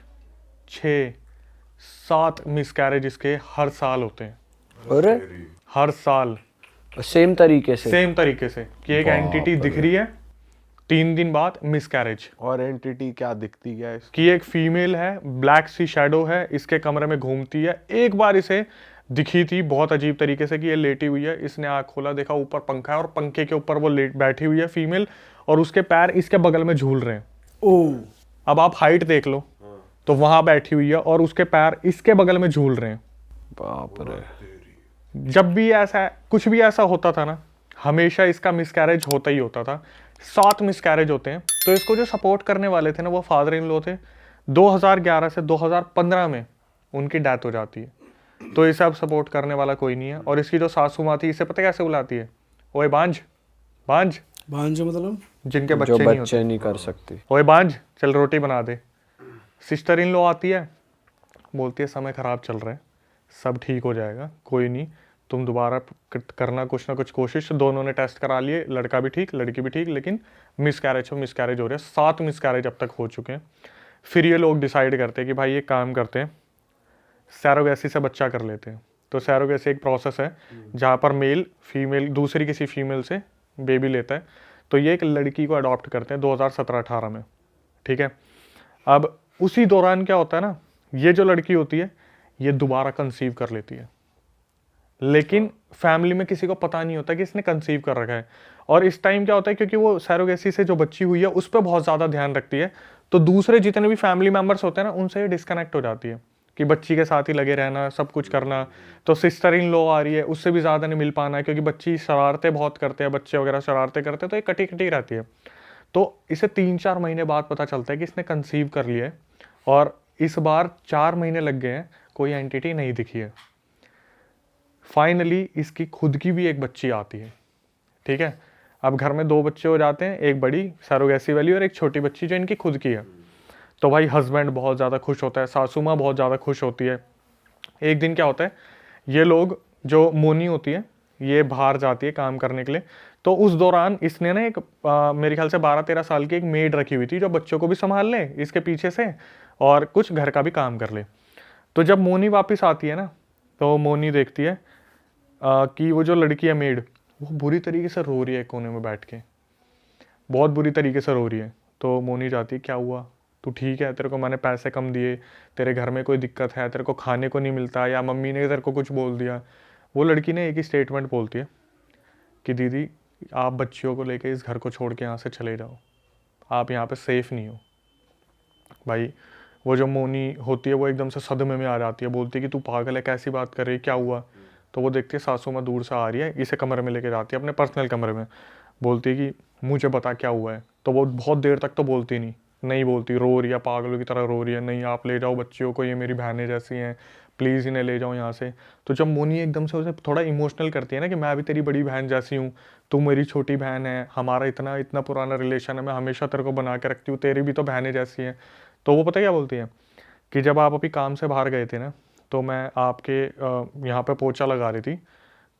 6, 7 मिसकैरेज इसके हर साल होते हैं, अरे हर साल सेम तरीके से? सेम तरीके से कि एक एंटिटी दिख रही है, 3 दिन बाद मिसकैरेज। और एंटिटी क्या दिखती है इसकी? कि एक फीमेल है, ब्लैक सी शैडो है, इसके कमरे में घूमती है। एक बार इसे दिखी थी बहुत अजीब तरीके से कि ये लेटी हुई है, इसने आँख खोला, देखा ऊपर पंखा है और पंखे के ऊपर वो बैठी हुई है फीमेल, और उसके पैर इसके बगल में झूल रहे हैं। ओह, अब आप हाइट देख लो, तो वहां बैठी हुई है और उसके पैर इसके बगल में झूल रहे हैं। बाप रे। जब भी ऐसा कुछ भी ऐसा होता था ना, हमेशा इसका मिसकैरेज होता ही होता था। 7 मिसकैरेज होते हैं। तो इसको जो सपोर्ट करने वाले थे ना वो फादर इन लॉ थे। 2011 से 2015 में उनकी डेथ हो जाती है। तो इसे अब सपोर्ट करने वाला कोई नहीं है। और इसकी जो सासू माँ थी, इसे पता कैसे बुलाती है? ओए बांझ, बांझ, भांजे मतलब? जिनके जो बच्चे नहीं होते। बच्चे नहीं कर सकती। ओए बांझ, चल रोटी बना दे। सिस्टर इन लॉ आती है, बोलती है समय खराब चल रहा है, सब ठीक हो जाएगा, कोई नहीं, तुम दोबारा करना कुछ ना कुछ कोशिश। दोनों ने टेस्ट करा लिए, लड़का भी ठीक, लड़की भी ठीक, लेकिन मिसकैरेज हो रहे हैं। 7 मिसकैरेज अब तक हो चुके हैं। फिर ये लोग डिसाइड करते हैं कि भाई ये काम करते हैं, सैरोगेसी से बच्चा कर लेते हैं। तो सैरोगेसी एक प्रोसेस है जहाँ पर मेल फीमेल दूसरी किसी फीमेल से बेबी लेता है। तो ये एक लड़की को अडॉप्ट करते हैं 2017-18 में, ठीक है। अब उसी दौरान क्या होता है ना, ये जो लड़की होती है ये दोबारा कंसीव कर लेती है, लेकिन फैमिली में किसी को पता नहीं होता कि इसने कंसीव कर रखा है। और इस टाइम क्या होता है, क्योंकि वो सैरोगेसी से जो बच्ची हुई है उस पर बहुत ज़्यादा ध्यान रखती है, तो दूसरे जितने भी फैमिली मेम्बर्स होते हैं ना उनसे डिस्कनेक्ट हो जाती है कि बच्ची के साथ ही लगे रहना, सब कुछ करना। तो सिस्टर इन लॉ आ रही है, उससे भी ज़्यादा नहीं मिल पाना, क्योंकि बच्ची शरारतें बहुत करते हैं, बच्चे वगैरह शरारतें करते हैं, तो ये कटी कटी रहती है। तो इसे 3-4 महीने बाद पता चलता है कि इसने कंसीव कर लिया है, और इस बार 4 महीने लग गए हैं, कोई एंटिटी नहीं दिखी है। फाइनली इसकी खुद की भी एक बच्ची आती है, ठीक है। अब घर में 2 बच्चे हो जाते हैं, एक बड़ी सैरोगेसी वाली और एक छोटी बच्ची जो इनकी खुद की है। तो भाई हस्बैंड बहुत ज़्यादा खुश होता है, सासू माँ बहुत ज़्यादा खुश होती है। एक दिन क्या होता है, ये लोग जो मोनी होती है ये बाहर जाती है काम करने के लिए। तो उस दौरान इसने ना एक मेरे ख्याल से 12-13 साल की एक मेड रखी हुई थी जो बच्चों को भी संभाल ले इसके पीछे से और कुछ घर का भी काम कर ले। तो जब मोनी वापस आती है ना, तो मोनी देखती है कि वो जो लड़की है मेड, वो बुरी तरीके से रो रही है कोने में बैठ के, बहुत बुरी तरीके से रो रही है। तो मोनी जाती है, क्या हुआ, तू ठीक है, तेरे को मैंने पैसे कम दिए, तेरे घर में कोई दिक्कत है, तेरे को खाने को नहीं मिलता, या मम्मी ने तेरे को कुछ बोल दिया। वो लड़की ने एक ही स्टेटमेंट बोलती है कि दीदी आप बच्चियों को लेके इस घर को छोड़ के यहाँ से चले जाओ, आप यहाँ पे सेफ़ नहीं हो। भाई वो जो मोनी होती है वो एकदम से सदमे में आ जाती है, बोलती है कि तू पागल है, कैसी बात कर रही है, क्या हुआ। तो वो देखती है सासू माँ दूर से आ रही है, इसे कमरे में लेके जाती है अपने पर्सनल कमरे में, बोलती है कि मुझे बता क्या हुआ है। तो वो बहुत देर तक तो बोलती नहीं बोलती, रो रही है, पागलों की तरह रो रही है, नहीं आप ले जाओ बच्चियों को, ये मेरी बहनें जैसी हैं, प्लीज़ इन्हें ले जाओ यहाँ से। तो जब मोनी एकदम से उसे थोड़ा इमोशनल करती है ना कि मैं भी तेरी बड़ी बहन जैसी हूँ, तू मेरी छोटी बहन है, हमारा इतना इतना पुराना रिलेशन है, मैं हमेशा तेरे को बना के रखती हूँ, तेरी भी तो बहनें जैसी हैं। तो वो पता क्या बोलती है कि जब आप अभी काम से बाहर गए थे ना, तो मैं आपके यहाँ पे पोछा लगा रही थी,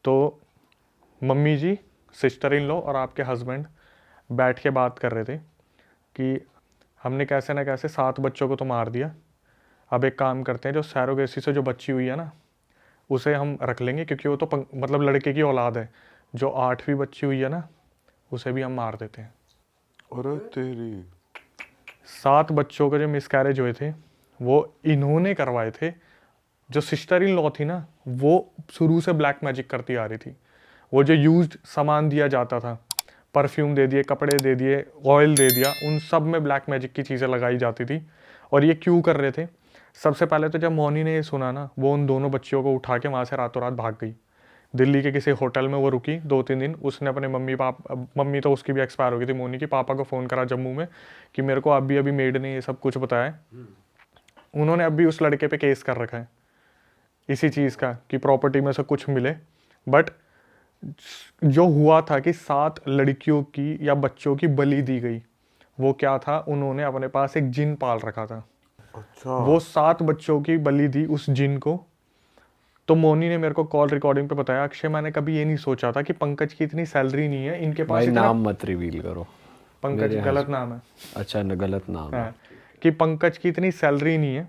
तो mummy ji, sister in law और आपके हस्बैंड बैठ के बात कर रहे थे कि हमने कैसे ना कैसे 7 बच्चों को तो मार दिया, अब एक काम करते हैं, जो सैरोगेसी से जो बच्ची हुई है ना उसे हम रख लेंगे, क्योंकि वो तो मतलब लड़के की औलाद है। जो 8वीं बच्ची हुई है ना उसे भी हम मार देते हैं। अरे तेरी 7 बच्चों के जो मिसकैरेज हुए थे वो इन्होंने करवाए थे। जो सिस्टर इन लॉ थी ना वो शुरू से ब्लैक मैजिक करती आ रही थी। वो जो यूज्ड सामान दिया जाता था, परफ्यूम दे दिए, कपड़े दे दिए, ऑयल दे दिया, उन सब में ब्लैक मैजिक की चीज़ें लगाई जाती थी। और ये क्यों कर रहे थे? सबसे पहले तो जब मोनी ने ये सुना ना, वो उन दोनों बच्चियों को उठा के वहाँ से रातों रात भाग गई। दिल्ली के किसी होटल में वो रुकी 2-3 दिन। उसने अपने मम्मी तो उसकी भी एक्सपायर हो गई थी मोनी की, पापा को फ़ोन करा जम्मू में कि मेरे को अभी मेड ने ये सब कुछ बताया है। उन्होंने अभी उस लड़के पे केस कर रखा है इसी चीज़ का कि प्रॉपर्टी में से कुछ मिले। बट जो हुआ था कि 7 लड़कियों की या बच्चों की बलि दी गई, वो क्या था, उन्होंने अपने पास एक जिन पाल रखा था। अच्छा वो 7 बच्चों की बलि दी उस जिन को। तो मोनी ने मेरे को कॉल रिकॉर्डिंग पे बताया, अक्षय मैंने कभी ये नहीं सोचा था कि पंकज की इतनी सैलरी नहीं है, इनके पास भाई इतना। नाम मत रिवील करो। पंकज गलत नाम है। अच्छा गलत नाम है। हाँ, कि पंकज की इतनी सैलरी नहीं है,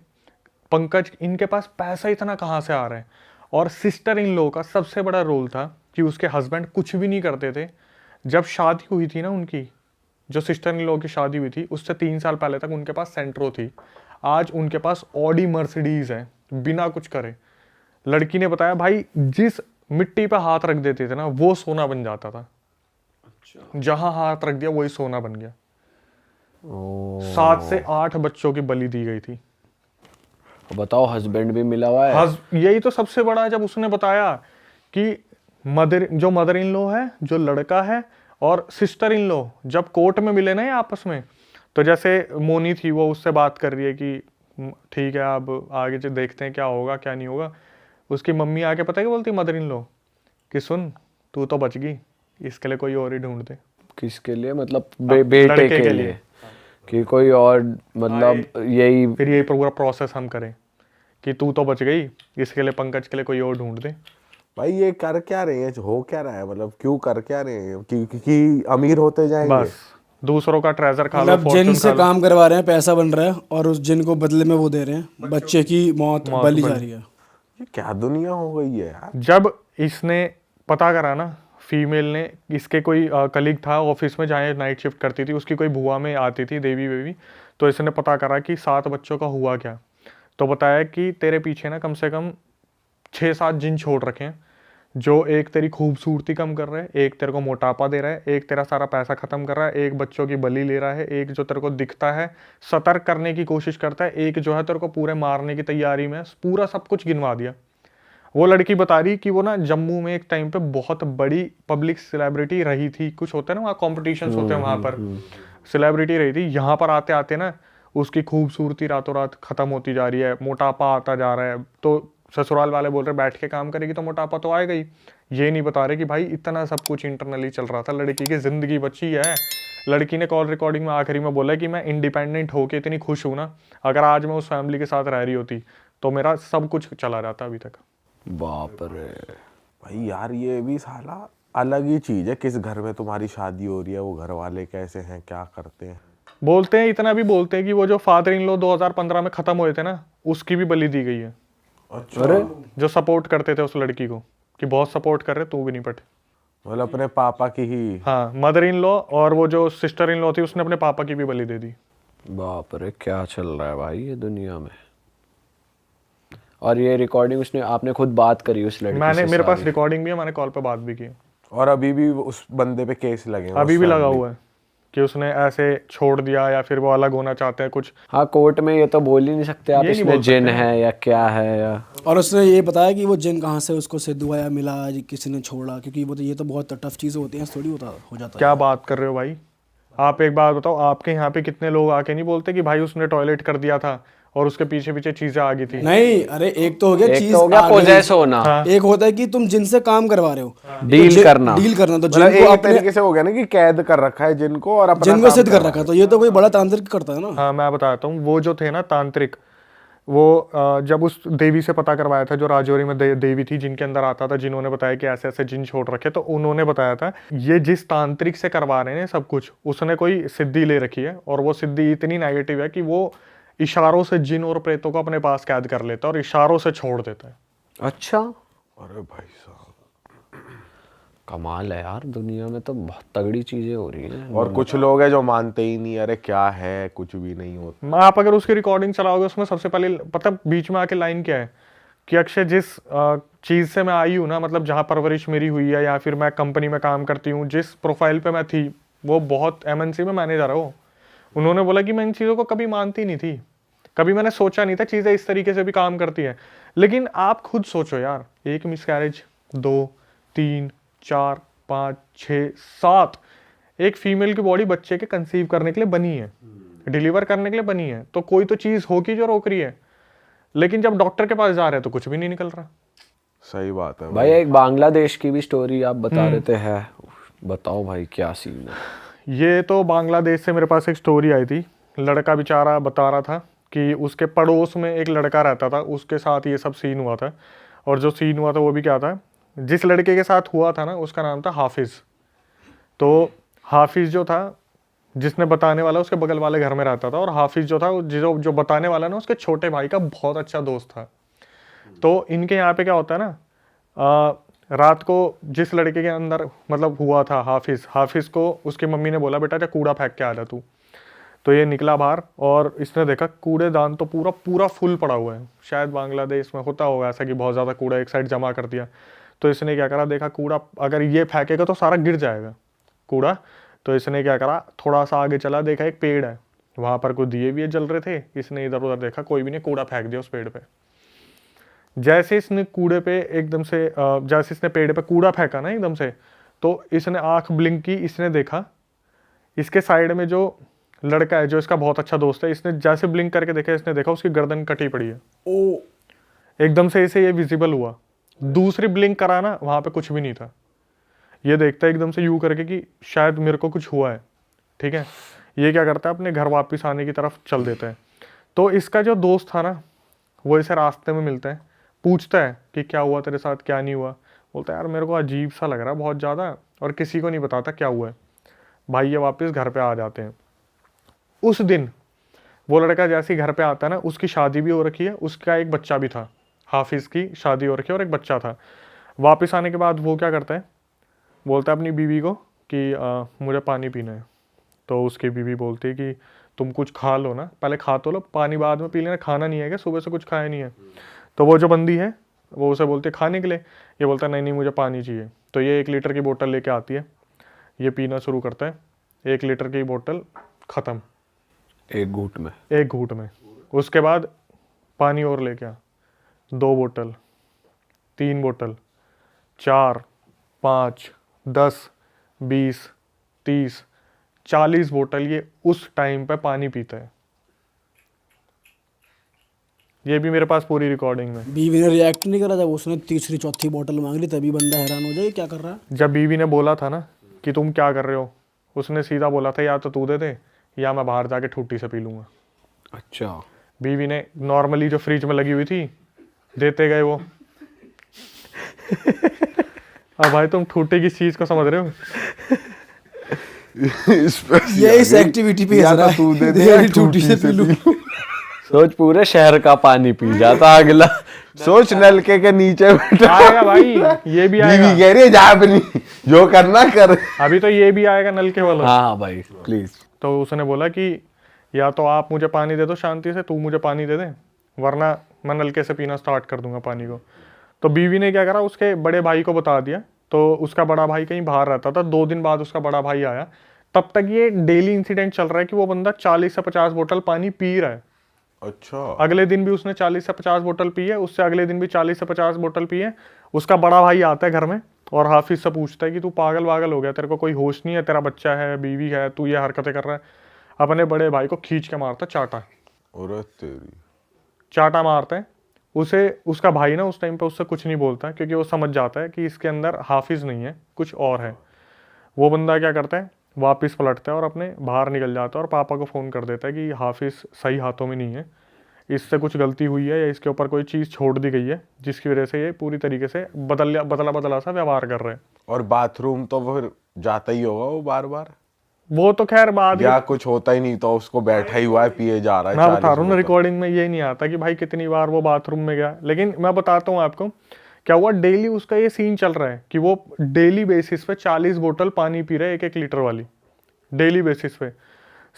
पंकज इनके पास पैसा इतना कहाँ से आ रहा है। और सिस्टर इन लॉ का सबसे बड़ा रोल था कि उसके हस्बैंड कुछ भी नहीं करते थे। जब शादी हुई थी ना उनकी, जो सिस्टर इन लॉ की शादी हुई थी उससे 3 साल पहले तक उनके पास सेंट्रो थी। आज उनके पास ऑडी मर्सिडीज है बिना कुछ करे। लड़की ने बताया भाई जिस मिट्टी पे हाथ रख देते थे ना वो सोना बन जाता था। जहां हाथ रख दिया वही सोना बन गया। 7 से 8 बच्चों की बलि दी गई थी। बताओ हस्बैंड भी मिला हुआ है। यही तो सबसे बड़ा है, जब उसने बताया कि मदर इन लॉ है, जो लड़का है, और सिस्टर इन लॉ जब कोर्ट में मिले ना ये आपस में, तो जैसे मोनी थी वो उससे बात कर रही है कि ठीक है अब आगे जो देखते हैं क्या होगा क्या नहीं होगा। उसकी मम्मी आके पता है क्या बोलती मदर इन लॉ कि सुन तू तो बच गई, इसके लिए कोई और ही ढूंढ दे। किसके लिए? मतलब बेटे के लिए कि कोई और, मतलब यही फिर यही पूरा प्रोसेस हम करें कि तू तो बच गई, इसके लिए पंकज के लिए कोई और ढूंढ दे। भाई ये कर क्या रहे हैं, हो क्या रहा है, मतलब क्यों कर क्या रहे हैं कि अमीर होते जाएंगे? बस दूसरों का ट्रेजर खा लो, मतलब जिन से काम करवा रहे हैं, पैसा बन रहा है और उस जिन को बदले में वो दे रहे हैं, बच्चे की मौत बलि जा रही है। ये क्या दुनिया हो गई है यार। जब इसने पता करा ना, फीमेल ने, इसके कोई कलीग था ऑफिस में जहाँ नाइट शिफ्ट करती थी, उसकी कोई बुआ में आती थी देवी बेबी, तो इसने पता करा कि 7 बच्चों का हुआ क्या। तो बताया कि तेरे पीछे ना कम से कम 6-7 जिन छोड़ रखे हैं, जो एक तेरी खूबसूरती कम कर रहा है, एक तेरे को मोटापा दे रहा है, एक तेरा सारा पैसा खत्म कर रहा है, एक बच्चों की बलि ले रहा है, एक जो तेरे को दिखता है सतर्क करने की कोशिश करता है, एक जो है तेरे को पूरे मारने की तैयारी में। पूरा सब कुछ गिनवा दिया। वो लड़की बता रही कि वो ना जम्मू में एक टाइम पे बहुत बड़ी पब्लिक सेलिब्रिटी रही थी। कुछ होता है ना वहाँ कॉम्पिटिशन्स होते हैं, वहाँ पर सेलिब्रिटी रही थी। यहाँ पर आते आते ना उसकी खूबसूरती रातों रात खत्म होती जा रही है, मोटापा आता जा रहा है। तो ससुराल वाले बोल रहे बैठ के काम करेगी तो मोटापा तो आएगा ही। ये नहीं बता रहे कि भाई इतना सब कुछ इंटरनली चल रहा था। लड़की की जिंदगी बची है। लड़की ने कॉल रिकॉर्डिंग में आखिरी में बोला कि मैं इंडिपेंडेंट होके इतनी खुश हूँ ना, अगर आज मैं उस फैमिली के साथ रह रही होती तो मेरा सब कुछ चला जाता अभी तक। बाप रे भाई यार ये भी साला अलग ही चीज है। किस घर में तुम्हारी शादी हो रही है, वो घर वाले कैसे हैं, क्या करते हैं। बोलते हैं, इतना भी बोलते हैं कि वो जो फादर इन लॉ 2015 में खत्म हुए थे ना, उसकी भी बलि दी गई है। अच्छा अरे जो सपोर्ट करते थे उस लड़की को कि बहुत सपोर्ट कर रहे, तू भी नहीं पट। मतलब अपने पापा की ही। हाँ, मदर इन लॉ और वो जो सिस्टर इन लॉ थी उसने अपने पापा की भी बलि दे दी। बाप रे क्या चल रहा है भाई ये दुनिया में। और ये रिकॉर्डिंग उसने, आपने खुद बात करी उस लड़की मैंने, से मेरे पास सारी? रिकॉर्डिंग भी है, मैंने कॉल पे बात भी की। और अभी भी उस बंदे पे केस लगे हैं, अभी उस भी लगा family- हुआ है कि उसने ऐसे छोड़ दिया या फिर वो अलग होना चाहते हैं कुछ। हाँ कोर्ट में ये तो बोल ही नहीं सकते आप ये नहीं इसमें बोल जिन सकते है या क्या है या। और उसने ये बताया कि वो जिन कहाँ से उसको सिद्ध हुआ या मिला, किसी ने छोड़ा, क्योंकि वो तो ये तो बहुत टफ चीज़ें होती हैं, थोड़ी होता हो जाता है। क्या बात कर रहे हो भाई? आप एक बात बताओ, आपके यहाँ पे कितने लोग आके नहीं बोलते कि भाई उसने टॉयलेट कर दिया था और उसके पीछे पीछे चीजें आ गई थी। नहीं, अरे एक तो हो गया एक चीज तो हो गया आ गई। पोजेस होना, एक होता है कि तुम जिनसे काम करवा रहे हो, डील करना। डील करना, तो मतलब जिनको एक अपने तरीके से हो गया ना कि कैद कर रखा है जिनको और अपना जिनको काम सिद्ध कर करवा रखा है, तो ये तो कोई बड़ा तांत्रिक करता है ना। हाँ, मैं बताता हूँ। वो जो थे ना तांत्रिक, वो जब उस देवी से पता करवाया था, जो राजौरी में देवी थी जिनके अंदर आता था, जिन्होंने बताया कि ऐसे ऐसे जिन छोड़ रखे, तो उन्होंने बताया था ये जिस तांत्रिक से करवा रहे हैं सब कुछ, उसने कोई सिद्धि ले रखी है और वो सिद्धि इतनी नेगेटिव है कि वो इशारों से जिन और प्रेतों को अपने पास कैद कर लेता है और इशारों से छोड़ देता है। अच्छा, अरे भाई साहब, कमाल है यार, दुनिया में तो बहुत तगड़ी चीजें हो रही हैं। और कुछ लोग हैं जो मानते ही नहीं, अरे क्या है, कुछ भी नहीं होता। आप अगर उसकी रिकॉर्डिंग चलाओगे उसमें सबसे पहले पता बीच में आके लाइन क्या है कि अक्षय जिस चीज़ से मैं आई हूँ ना, मतलब जहाँ परवरिश मेरी हुई है या फिर मैं कंपनी में काम करती हूँ, जिस प्रोफाइल पे मैं थी वो बहुत एमएनसी में मैनेजर है वो। उन्होंने बोला कि मैं इन चीज़ों को कभी मानती नहीं थी, कभी मैंने सोचा नहीं था चीज़ें इस तरीके से भी काम करती हैं। लेकिन आप खुद सोचो यार, एक मिसकैरेज, 2, 3, 4, 5, 6, 7, एक फीमेल की बॉडी बच्चे के कंसीव करने के लिए बनी है, डिलीवर करने के लिए बनी है, तो कोई तो चीज़ होगी जो रोक रही है। लेकिन जब डॉक्टर के पास जा रहे हैं तो कुछ भी नहीं निकल रहा। सही बात है भाई एक बांग्लादेश की भी स्टोरी आप बता रहे थे, है बताओ भाई क्या सीन है। ये तो बांग्लादेश से मेरे पास एक स्टोरी आई थी। लड़का बेचारा बता रहा था कि उसके पड़ोस में एक लड़का रहता था, उसके साथ ये सब सीन हुआ था। और जो सीन हुआ था वो भी क्या था, जिस लड़के के साथ हुआ था ना उसका नाम था हाफिज़। तो हाफिज़ जो था, जिसने बताने वाला उसके बगल वाले घर में रहता था, और हाफिज़ जो था जो बताने वाला ना उसके छोटे भाई का बहुत अच्छा दोस्त था। तो इनके यहाँ पे क्या होता है ना, रात को जिस लड़के के अंदर मतलब हुआ था हाफिज़ को उसकी मम्मी ने बोला बेटा जा कूड़ा फेंक के आ जा तू। तो ये निकला बाहर और इसने देखा कूड़ेदान तो पूरा पूरा फुल पड़ा हुआ है। शायद बांग्लादेश में होता होगा ऐसा कि बहुत ज़्यादा कूड़ा एक साइड जमा कर दिया। तो इसने क्या करा, देखा कूड़ा अगर ये फेंकेगा तो सारा गिर जाएगा कूड़ा। तो इसने क्या करा, थोड़ा सा आगे चला, देखा एक पेड़ है, वहाँ पर कुछ दिए भी जल रहे थे। इसने इधर उधर देखा, कोई भी नहीं, कूड़ा फेंक दिया उस पेड़ पे। जैसे इसने कूड़े पे एकदम से जैसे इसने पेड़ पे कूड़ा फेंका ना एकदम से, तो इसने आंख ब्लिंक की, इसने देखा इसके साइड में जो लड़का है जो इसका बहुत अच्छा दोस्त है, इसने जैसे ब्लिंक करके देखा, इसने देखा उसकी गर्दन कटी पड़ी है। ओ एकदम से इसे ये विजिबल हुआ। दूसरी ब्लिंक करा ना, वहाँ पे कुछ भी नहीं था। ये देखता है एकदम से यूं करके कि शायद मेरे को कुछ हुआ है, ठीक है। ये क्या करता है, अपने घर वापस आने की तरफ चल देता है। तो इसका जो दोस्त था ना, वो इसे रास्ते में मिलता है, पूछता है कि क्या हुआ तेरे साथ, क्या नहीं हुआ। बोलता है यार मेरे को अजीब सा लग रहा है बहुत ज़्यादा, और किसी को नहीं बताता क्या हुआ है। भाई ये वापस घर पे आ जाते हैं। उस दिन वो लड़का जैसे ही घर पे आता है ना, उसकी शादी भी हो रखी है, उसका एक बच्चा भी था, हाफिज़ की शादी हो रखी है और एक बच्चा था। वापस आने के बाद वो क्या करता है, बोलता है अपनी बीवी को कि मुझे पानी पीना है। तो उसकी बीवी बोलती है कि तुम कुछ खा लो ना, पहले खा तो लो, पानी बाद में पी लेना, खाना नहीं है क्या, सुबह से कुछ खाया नहीं है। तो वो जो बंदी है वो उसे बोलती है खाने के लिए। ये बोलता है नहीं नहीं मुझे पानी चाहिए। तो ये 1 लीटर की बोतल लेके आती है, ये पीना शुरू करता है। 1 लीटर की बोतल ख़त्म एक घूंट में। एक घूंट में। उसके बाद पानी और लेके आ, 2 बोतल, 3 बोतल, 4, 5, 10, 20, 30, 40 बोतल ये उस टाइम पे पानी पीता है। ये भी मेरे पास पूरी रिकॉर्डिंग में। बीवी ने रिएक्ट नहीं करा जब उसने तीसरी चौथी बोतल मांग ली, तभी बंदा हैरान हो जाए क्या कर रहा है। जब बीवी ने बोला था ना कि तुम क्या कर रहे हो, उसने सीधा बोला था या तो तू दे दे या मैं बाहर जाके ठूठी से पी लूँगा। अच्छा, बीवी ने नॉर्मली जो फ्रिज में लगी हुई थी देते गए वो। अब भाई तुम ठूठी किस चीज़ को समझ रहे हो। ये इस एक्टिविटी पे या हंस रहा तो है। तू दे दे या या टूटी से पी लूं। सोच पूरे शहर का पानी पी जाता अगला। सोच नलके के नीचे बैठा, आएगा भाई, ये भी आएगा। बीवी कह रही है जा अपनी जो करना कर। अभी तो ये भी आएगा नलके वाला। हाँ हाँ भाई प्लीज। तो उसने बोला कि या तो आप मुझे पानी दे दो शांति से, तू मुझे पानी दे दे, वरना मैं नलके से पीना स्टार्ट कर दूंगा पानी को। तो बीवी ने क्या करा, उसके बड़े भाई को बता दिया। तो उसका बड़ा भाई कहीं बाहर रहता था। 2 दिन बाद उसका बड़ा भाई आया। तब तक ये डेली इंसिडेंट चल रहा है कि वो बंदा 40 से 50 बोतल पानी पी रहा है। अच्छा, अगले दिन भी उसने 40 से 50 बोतल पी है, उससे अगले दिन भी 40 से 50 बोतल पी है। उसका बड़ा भाई आता है घर में और हाफिज से पूछता है कि तू पागल वागल हो गया, तेरे को कोई होश नहीं है, तेरा बच्चा है, बीवी है, तू ये हरकतें कर रहा है। अपने बड़े भाई को खींच के मारता चाटा, अरे तेरी। चाटा मारता है उसे। उसका भाई ना उस टाइम पे उससे कुछ नहीं बोलता क्योंकि वो समझ जाता है कि इसके अंदर हाफिज नहीं है, कुछ और है। वो बंदा क्या करता है, वापस पलटता है और अपने बाहर निकल जाता है और पापा को फ़ोन कर देता है कि हाफिज़ सही हाथों में नहीं है, इससे कुछ गलती हुई है या इसके ऊपर कोई चीज़ छोड़ दी गई है जिसकी वजह से ये पूरी तरीके से बदला सा व्यवहार कर रहे हैं। और बाथरूम तो फिर जाता ही होगा वो बार बार। वो तो खैर बाद या कुछ होता ही नहीं तो उसको बैठा ही हुआ है पिए जा रहा है मैं 40 बता रहा हूँ ना, बोतल। रिकॉर्डिंग में ये नहीं आता कि भाई कितनी बार वो बाथरूम में गया, लेकिन मैं बताता हूँ आपको क्या हुआ। डेली उसका ये सीन चल रहा है कि वो डेली बेसिस पे 40 बोतल पानी पी रहा है, 1-1 लीटर वाली, डेली बेसिस पे।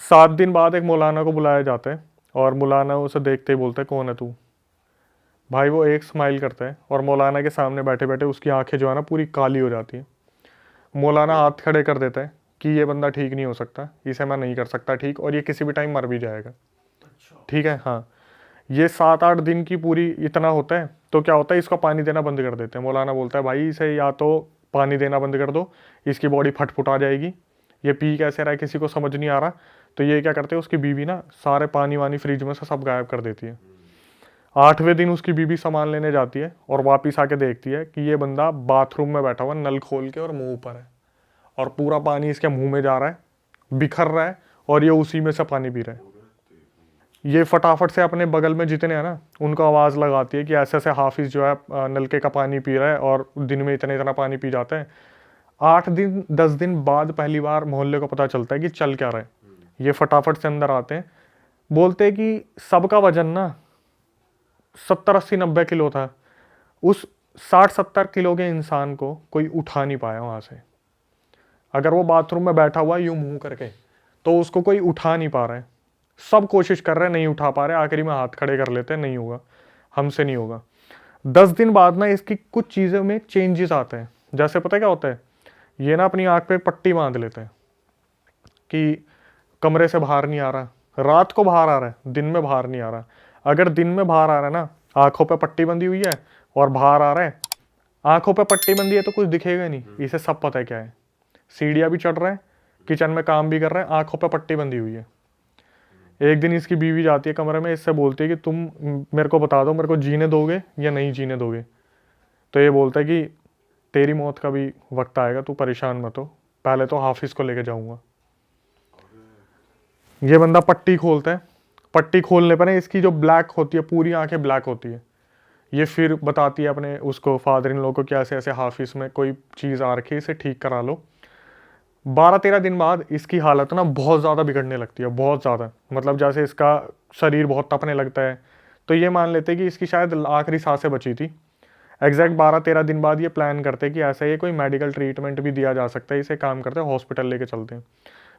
7 दिन बाद एक मौलाना को बुलाया जाता है और मौलाना उसे देखते ही बोलता है कौन है तू। भाई वो एक स्माइल करता है और मौलाना के सामने बैठे बैठे उसकी आंखें जो है ना पूरी काली हो जाती है। मौलाना हाथ खड़े कर देता है कि ये बंदा ठीक नहीं हो सकता, इसे मैं नहीं कर सकता ठीक, और ये किसी भी टाइम मर भी जाएगा। ठीक है, हाँ। ये 7-8 दिन की पूरी इतना होता है तो क्या होता है, इसको पानी देना बंद कर देते हैं। मौलाना बोलता है भाई इसे या तो पानी देना बंद कर दो, इसकी बॉडी फटफुटा जाएगी, ये पी कैसे रहा है किसी को समझ नहीं आ रहा। तो ये क्या करते हैं, उसकी बीवी ना सारे पानी वानी फ्रिज में से सब गायब कर देती है। 8वें दिन उसकी बीवी सामान लेने जाती है और वापिस आके देखती है कि ये बंदा बाथरूम में बैठा हुआ नल खोल के और मुंह ऊपर है, और पूरा पानी इसके मुंह में जा रहा है, बिखर रहा है, और ये उसी में से पानी पी रहा है। ये फटाफट से अपने बगल में जितने हैं ना उनको आवाज़ लगाती है कि ऐसे ऐसे हाफिज़ जो है नलके का पानी पी रहा है और दिन में इतना इतना पानी पी जाता है। 8-10 दिन बाद पहली बार मोहल्ले को पता चलता है कि चल क्या रहा है। ये फटाफट से अंदर आते हैं, बोलते हैं कि सबका वजन ना 70-80-90 किलो था। उस 60-70 किलो के इंसान को कोई उठा नहीं पाया वहाँ से। अगर वो बाथरूम में बैठा हुआ यूं मुंह करके तो उसको कोई उठा नहीं पा रहा है। सब कोशिश कर रहे हैं, नहीं उठा पा रहे, आखिरी में हाथ खड़े कर लेते हैं, नहीं होगा, हमसे नहीं होगा। 10 दिन बाद ना इसकी कुछ चीज़ों में चेंजेस आते हैं। जैसे पता है क्या होता है, ये ना अपनी आँख पे पट्टी बांध लेते हैं कि कमरे से बाहर नहीं आ रहा, रात को बाहर आ रहा है, दिन में बाहर नहीं आ रहा। अगर दिन में बाहर आ रहा है ना, आंखों पे पट्टी बंधी हुई है और बाहर आ रहा है, आंखों पे पट्टी बंधी है तो कुछ दिखेगा नहीं, इसे सब पता है क्या है। सीढ़ियाँ भी चढ़ रहा है, किचन में काम भी कर रहा है, आंखों पे पट्टी बंधी हुई है। एक दिन इसकी बीवी जाती है कमरे में, इससे बोलती है कि तुम मेरे को बता दो, मेरे को जीने दोगे या नहीं जीने दोगे। तो ये बोलता है कि तेरी मौत का भी वक्त आएगा, तू परेशान मत हो, पहले तो हाफिज़ को लेके जाऊंगा। ये बंदा पट्टी खोलता है, पट्टी खोलने पर इसकी जो ब्लैक होती है, पूरी आंखें ब्लैक होती है। ये फिर बताती है अपने उसको फादर इन लॉ को कि ऐसे ऐसे हाफिज़ में कोई चीज़ आ रखी है, इसे ठीक करा लो। 12-13 दिन बाद इसकी हालत ना बहुत ज़्यादा बिगड़ने लगती है, बहुत ज़्यादा, मतलब जैसे इसका शरीर बहुत तपने लगता है। तो ये मान लेते हैं कि इसकी शायद आखिरी सांसें बची थी। एग्जैक्ट 12-13 दिन बाद ये प्लान करते हैं कि ऐसा ये कोई मेडिकल ट्रीटमेंट भी दिया जा सकता है, इसे काम करते हैं हॉस्पिटल लेके चलते हैं।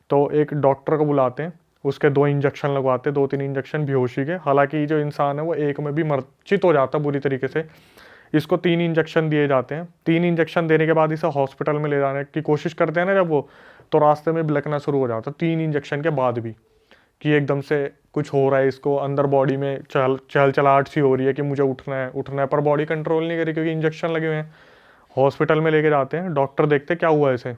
तो एक डॉक्टर को बुलाते हैं, उसके 2 इंजेक्शन लगवाते, 2-3 इंजेक्शन बेहोशी के। हालांकि जो इंसान है वो एक में भी मरचित हो जाता बुरी तरीके से। इसको 3 इंजेक्शन दिए जाते हैं। 3 इंजेक्शन देने के बाद इसे हॉस्पिटल में ले जाने की कोशिश करते हैं ना जब वो, तो रास्ते में बिलकना शुरू हो जाता 3 इंजेक्शन के बाद भी, कि एकदम से कुछ हो रहा है इसको, अंदर बॉडी में चहल-चलाहट सी हो रही है कि मुझे उठना है, पर बॉडी कंट्रोल नहीं करी क्योंकि इंजेक्शन लगे हुए हैं। हॉस्पिटल में लेके जाते हैं, डॉक्टर देखते क्या हुआ इसे।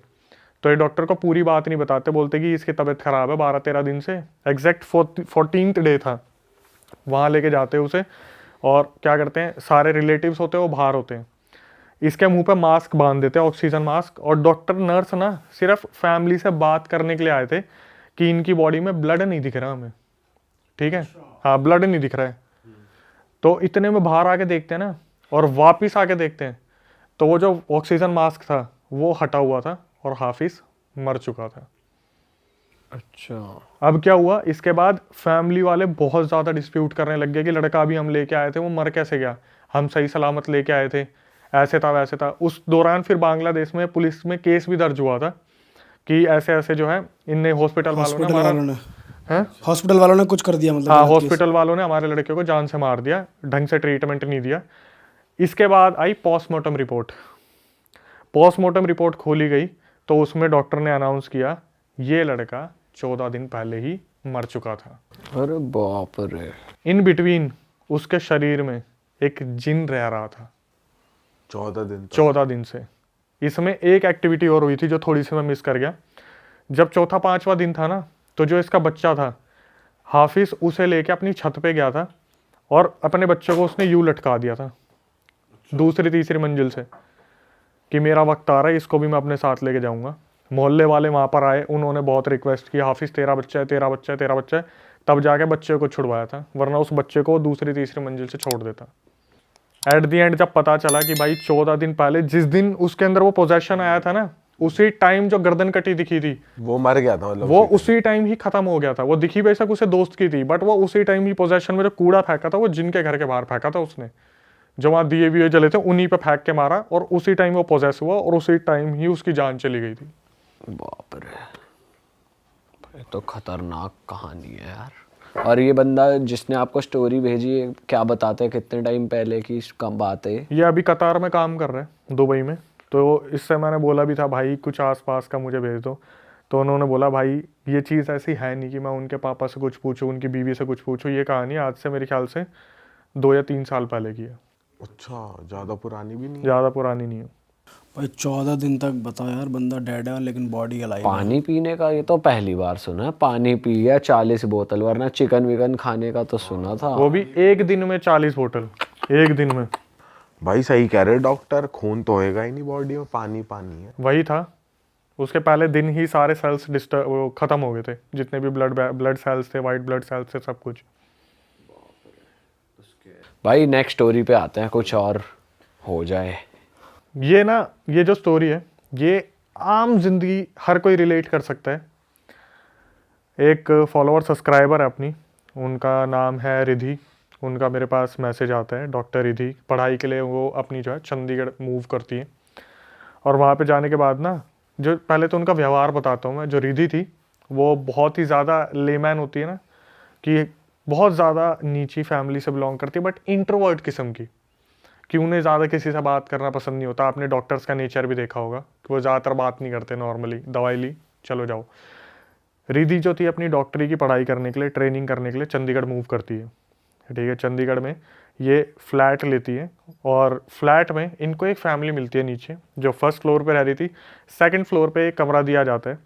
तो ये डॉक्टर को पूरी बात नहीं बताते, बोलते कि इसकी तबीयत ख़राब है 12-13 दिन से। एग्जैक्ट 14th डे था, वहाँ लेके जाते हैं उसे, और क्या करते हैं, सारे रिलेटिव्स होते हैं वो बाहर होते हैं, इसके मुंह पे मास्क बांध देते हैं, ऑक्सीजन मास्क। और डॉक्टर नर्स ना सिर्फ फैमिली से बात करने के लिए आए थे कि इनकी बॉडी में ब्लड नहीं दिख रहा हमें, ठीक है, हाँ ब्लड नहीं दिख रहा है। तो इतने में बाहर आके देखते हैं ना, और वापिस आके देखते हैं तो वो जो ऑक्सीजन मास्क था वो हटा हुआ था और हाफिज़ मर चुका था। अच्छा, अब क्या हुआ, इसके बाद फैमिली वाले बहुत ज़्यादा डिस्प्यूट करने लग गए कि लड़का अभी हम लेके आए थे वो मर कैसे गया, हम सही सलामत लेके आए थे, ऐसे था वैसे था। उस दौरान फिर बांग्लादेश में पुलिस में केस भी दर्ज हुआ था कि ऐसे ऐसे जो है इनने हॉस्पिटल वालों ने कुछ कर दिया, मतलब हाँ हॉस्पिटल वालों ने हमारे लड़के को जान से मार दिया, ढंग से ट्रीटमेंट नहीं दिया। इसके बाद आई पोस्टमार्टम रिपोर्ट। पोस्टमार्टम रिपोर्ट खोली गई तो उसमें डॉक्टर ने अनाउंस किया ये लड़का 14 दिन पहले ही मर चुका था। अरे बाप रे। इन बिटवीन उसके शरीर में एक जिन रह रहा था 14 दिन से। इसमें एक एक्टिविटी और हुई थी जो थोड़ी सी मैं मिस कर गया। जब 4था-5वां दिन था ना, तो जो इसका बच्चा था हाफिज़ उसे लेके अपनी छत पे गया था और अपने बच्चे को उसने यूं लटका दिया था 2री-3री मंजिल से कि मेरा वक्त आ रहा है, इसको भी मैं अपने साथ लेके जाऊंगा। मोहल्ले वाले वहाँ पर आए, उन्होंने बहुत रिक्वेस्ट की हाफिज़ तेरा बच्चा है, तेरा बच्चा है, तेरा बच्चा है, तब जाके बच्चे को छुड़वाया था, वरना उस बच्चे को 2री-3री मंजिल से छोड़ देता। एट दी एंड जब पता चला कि भाई 14 दिन पहले जिस दिन उसके अंदर वो पोजेशन आया था ना उसी टाइम जो गर्दन कटी दिखी थी वो मर गया था मतलब वो उसी टाइम ही खत्म हो गया था। वो दिखी बेशक उसे दोस्त की थी, बट वो उसी टाइम ही पोजेशन में जो कूड़ा फेंका था वो जिनके घर के बाहर फेंका था उसने, जो वहां दिए भी जले थे उन्हीं पे फेंक के मारा, और उसी टाइम वो पोजेस हुआ और उसी टाइम ही उसकी जान चली गई थी। बाप रे, ये तो खतरनाक कहानी है यार। और ये बंदा जिसने आपको स्टोरी भेजी है, क्या बताते हैं कितने टाइम पहले की कम बात है? ये अभी कतार में काम कर रहे हैं, दुबई में। तो इससे मैंने बोला भी था भाई कुछ आसपास का मुझे भेज दो, तो उन्होंने बोला भाई ये चीज़ ऐसी है नहीं कि मैं उनके पापा से कुछ पूछूं, उनकी बीवी से कुछ पूछूं। ये कहानी आज से मेरे ख्याल से 2 या 3 साल पहले की है, अच्छा, ज्यादा पुरानी भी नहीं है। ज़्यादा पुरानी नहीं है। भाई 14 दिन तक बता यार, बंदा डेड है लेकिन बॉडी अलाइव है। पानी पीने का ये तो पहली बार सुना है। पानी पिया 40 बोतल, वरना चिकन विकन खाने का तो सुना था। वो भी एक दिन में 40 बोतल, एक दिन में। भाई सही कह रहे डॉक्टर, खून तो होएगा ही नहीं बॉडी में, पानी पानी है। वही था, उसके पहले दिन ही सारे सेल्स वो ख़त्म हो गए थे, जितने भी ब्लड सेल्स थे, वाइट ब्लड सेल्स थे, सब कुछ। भाई नेक्स्ट स्टोरी पे आते हैं, कुछ और हो जाए। ये ना, ये जो स्टोरी है ये आम जिंदगी हर कोई रिलेट कर सकता है। एक फॉलोअर सब्सक्राइबर है अपनी, उनका नाम है रिधि। उनका मेरे पास मैसेज आता है, डॉक्टर रिधि पढ़ाई के लिए वो अपनी जो है चंडीगढ़ मूव करती है। और वहाँ पे जाने के बाद ना, जो पहले तो उनका व्यवहार बताता हूँ मैं। जो रिधि थी वो बहुत ही ज़्यादा लेमैन होती है ना, कि बहुत ज़्यादा नीची फैमिली से बिलोंग करती है, बट इंट्रोवर्ट किस्म की, कि उन्हें ज़्यादा किसी से बात करना पसंद नहीं होता। आपने डॉक्टर्स का नेचर भी देखा होगा कि वो ज़्यादातर बात नहीं करते, नॉर्मली दवाई ली चलो जाओ। रिधि जो थी अपनी डॉक्टरी की पढ़ाई करने के लिए, ट्रेनिंग करने के लिए चंडीगढ़ मूव करती है। ठीक है, चंडीगढ़ में ये फ्लैट लेती है, और फ्लैट में इनको एक फैमिली मिलती है नीचे, जो फर्स्ट फ्लोर पे रह रही थी। सेकंड फ्लोर पे एक कमरा दिया जाता है,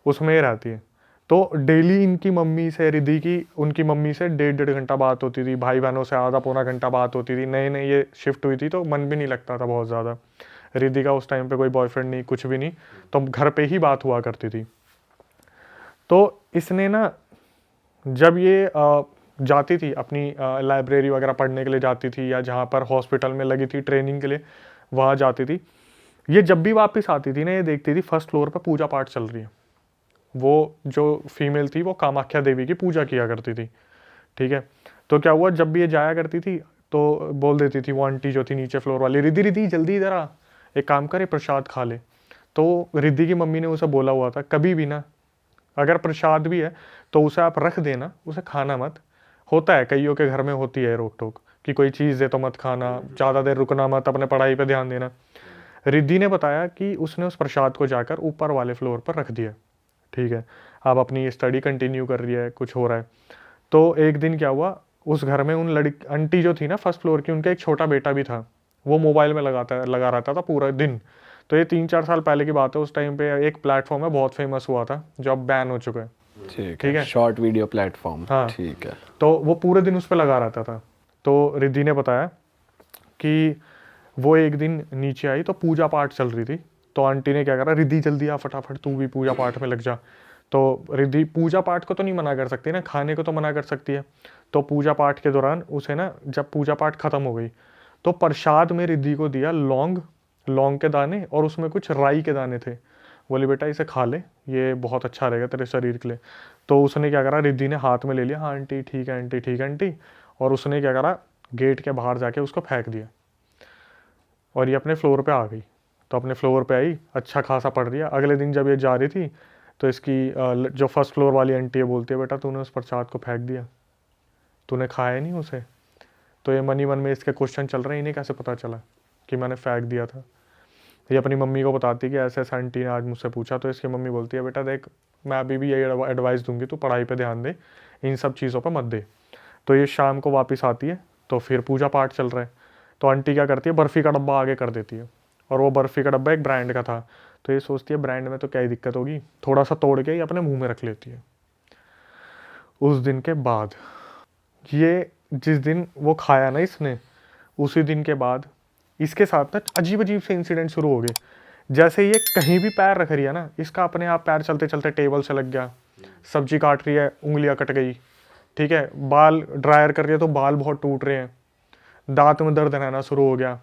उसमें ये रहती है। तो डेली इनकी मम्मी से, रिधि की उनकी मम्मी से 1.5 घंटा बात होती थी, भाई बहनों से आधा पौना घंटा बात होती थी। नए नए ये शिफ्ट हुई थी तो मन भी नहीं लगता था बहुत ज़्यादा। रिधि का उस टाइम पे कोई बॉयफ्रेंड नहीं, कुछ भी नहीं, तो घर पे ही बात हुआ करती थी। तो इसने ना, जब ये जाती थी अपनी लाइब्रेरी वगैरह पढ़ने के लिए जाती थी, या जहाँ पर हॉस्पिटल में लगी थी ट्रेनिंग के लिए वहाँ जाती थी, ये जब भी वापस आती थी ना, ये देखती थी फर्स्ट फ्लोर पर पूजा पाठ चल रही है। वो जो फीमेल थी वो कामाख्या देवी की पूजा किया करती थी। ठीक है, तो क्या हुआ, जब भी ये जाया करती थी तो बोल देती थी वो आंटी जो थी नीचे फ्लोर वाली, रिधि रिधि जल्दी इधर आ, एक काम करे प्रसाद खा ले। तो रिधि की मम्मी ने उसे बोला हुआ था कभी भी ना, अगर प्रसाद भी है तो उसे आप रख देना, उसे खाना मत। होता है कईयों के घर में होती है रोक टोक कि कोई चीज़ दे तो मत खाना, ज़्यादा देर रुकना मत, अपने पढ़ाई पे ध्यान देना। रिद्धि ने बताया कि उसने उस प्रसाद को जाकर ऊपर वाले फ्लोर पर रख दिया। ठीक है, अब अपनी स्टडी कंटिन्यू कर रही है, कुछ हो रहा है। तो एक दिन क्या हुआ, उस घर में उन आंटी जो थी ना फर्स्ट फ्लोर की, उनका एक छोटा बेटा भी था। वो मोबाइल में लगा रहता था पूरा दिन। तो ये 3-4 साल पहले की बात है। उस टाइम पे एक प्लेटफॉर्म है बहुत फेमस हुआ था, जो अब बैन हो चुका है। ठीक है, शॉर्ट वीडियो प्लेटफॉर्म। हाँ, ठीक है। तो वो पूरे दिन उस पर लगा रहता था। तो रिद्धि ने बताया कि वो एक दिन नीचे आई तो पूजा पाठ चल रही थी। तो आंटी ने क्या करा, रिद्धि जल्दी आ फटाफट, तू भी पूजा पाठ में लग जा। तो रिद्धि पूजा पाठ को तो नहीं मना कर सकती ना, खाने को तो मना कर सकती है। तो पूजा पाठ के दौरान उसे ना, जब पूजा पाठ खत्म हो गई तो प्रसाद में रिद्धि को दिया लौंग के दाने, और उसमें कुछ राई के दाने थे। बोले बेटा इसे खा ले, ये बहुत अच्छा रहेगा तेरे शरीर के लिए। तो उसने क्या करा, रिद्धि ने हाथ में ले लिया, हाँ आंटी ठीक है, आंटी ठीक है आंटी। और उसने क्या करा, गेट के बाहर जाके उसको फेंक दिया, और ये अपने फ्लोर पे आ गई। तो अपने फ्लोर पे आई, अच्छा खासा पढ़ रही है। अगले दिन जब ये जा रही थी तो इसकी जो फर्स्ट फ्लोर वाली आंटी है बोलती है, बेटा तूने उस प्रसाद को फेंक दिया, तूने खाया नहीं उसे। तो ये मन ही मन में इसके क्वेश्चन चल रहे हैं, इन्हें कैसे पता चला कि मैंने फेंक दिया था। ये अपनी मम्मी को बताती कि ऐसे ऐसे आंटी ने आज मुझसे पूछा। तो इसकी मम्मी बोलती है, बेटा देख मैं अभी भी यही एडवाइस दूंगी, तू पढ़ाई पे ध्यान दे, इन सब चीज़ों पे मत दे। तो ये शाम को वापस आती है, तो फिर पूजा पाठ चल रहा है। तो आंटी क्या करती है, बर्फ़ी का डब्बा आगे कर देती है, और वो बर्फ़ी का डब्बा एक ब्रांड का था। तो ये सोचती है ब्रांड में तो क्या ही दिक्कत होगी, थोड़ा सा तोड़ के ये अपने मुँह में रख लेती है। उस दिन के बाद, ये जिस दिन वो खाया ना इसने, उसी दिन के बाद इसके साथ ना अजीब अजीब से इंसिडेंट शुरू हो गए। जैसे ये कहीं भी पैर रख रही है ना, इसका अपने आप पैर चलते चलते टेबल से लग गया। सब्जी काट रही है, उंगलियां कट गई। ठीक है, बाल ड्रायर कर रही है तो बाल बहुत टूट रहे हैं। दांत में दर्द रहना शुरू हो गया।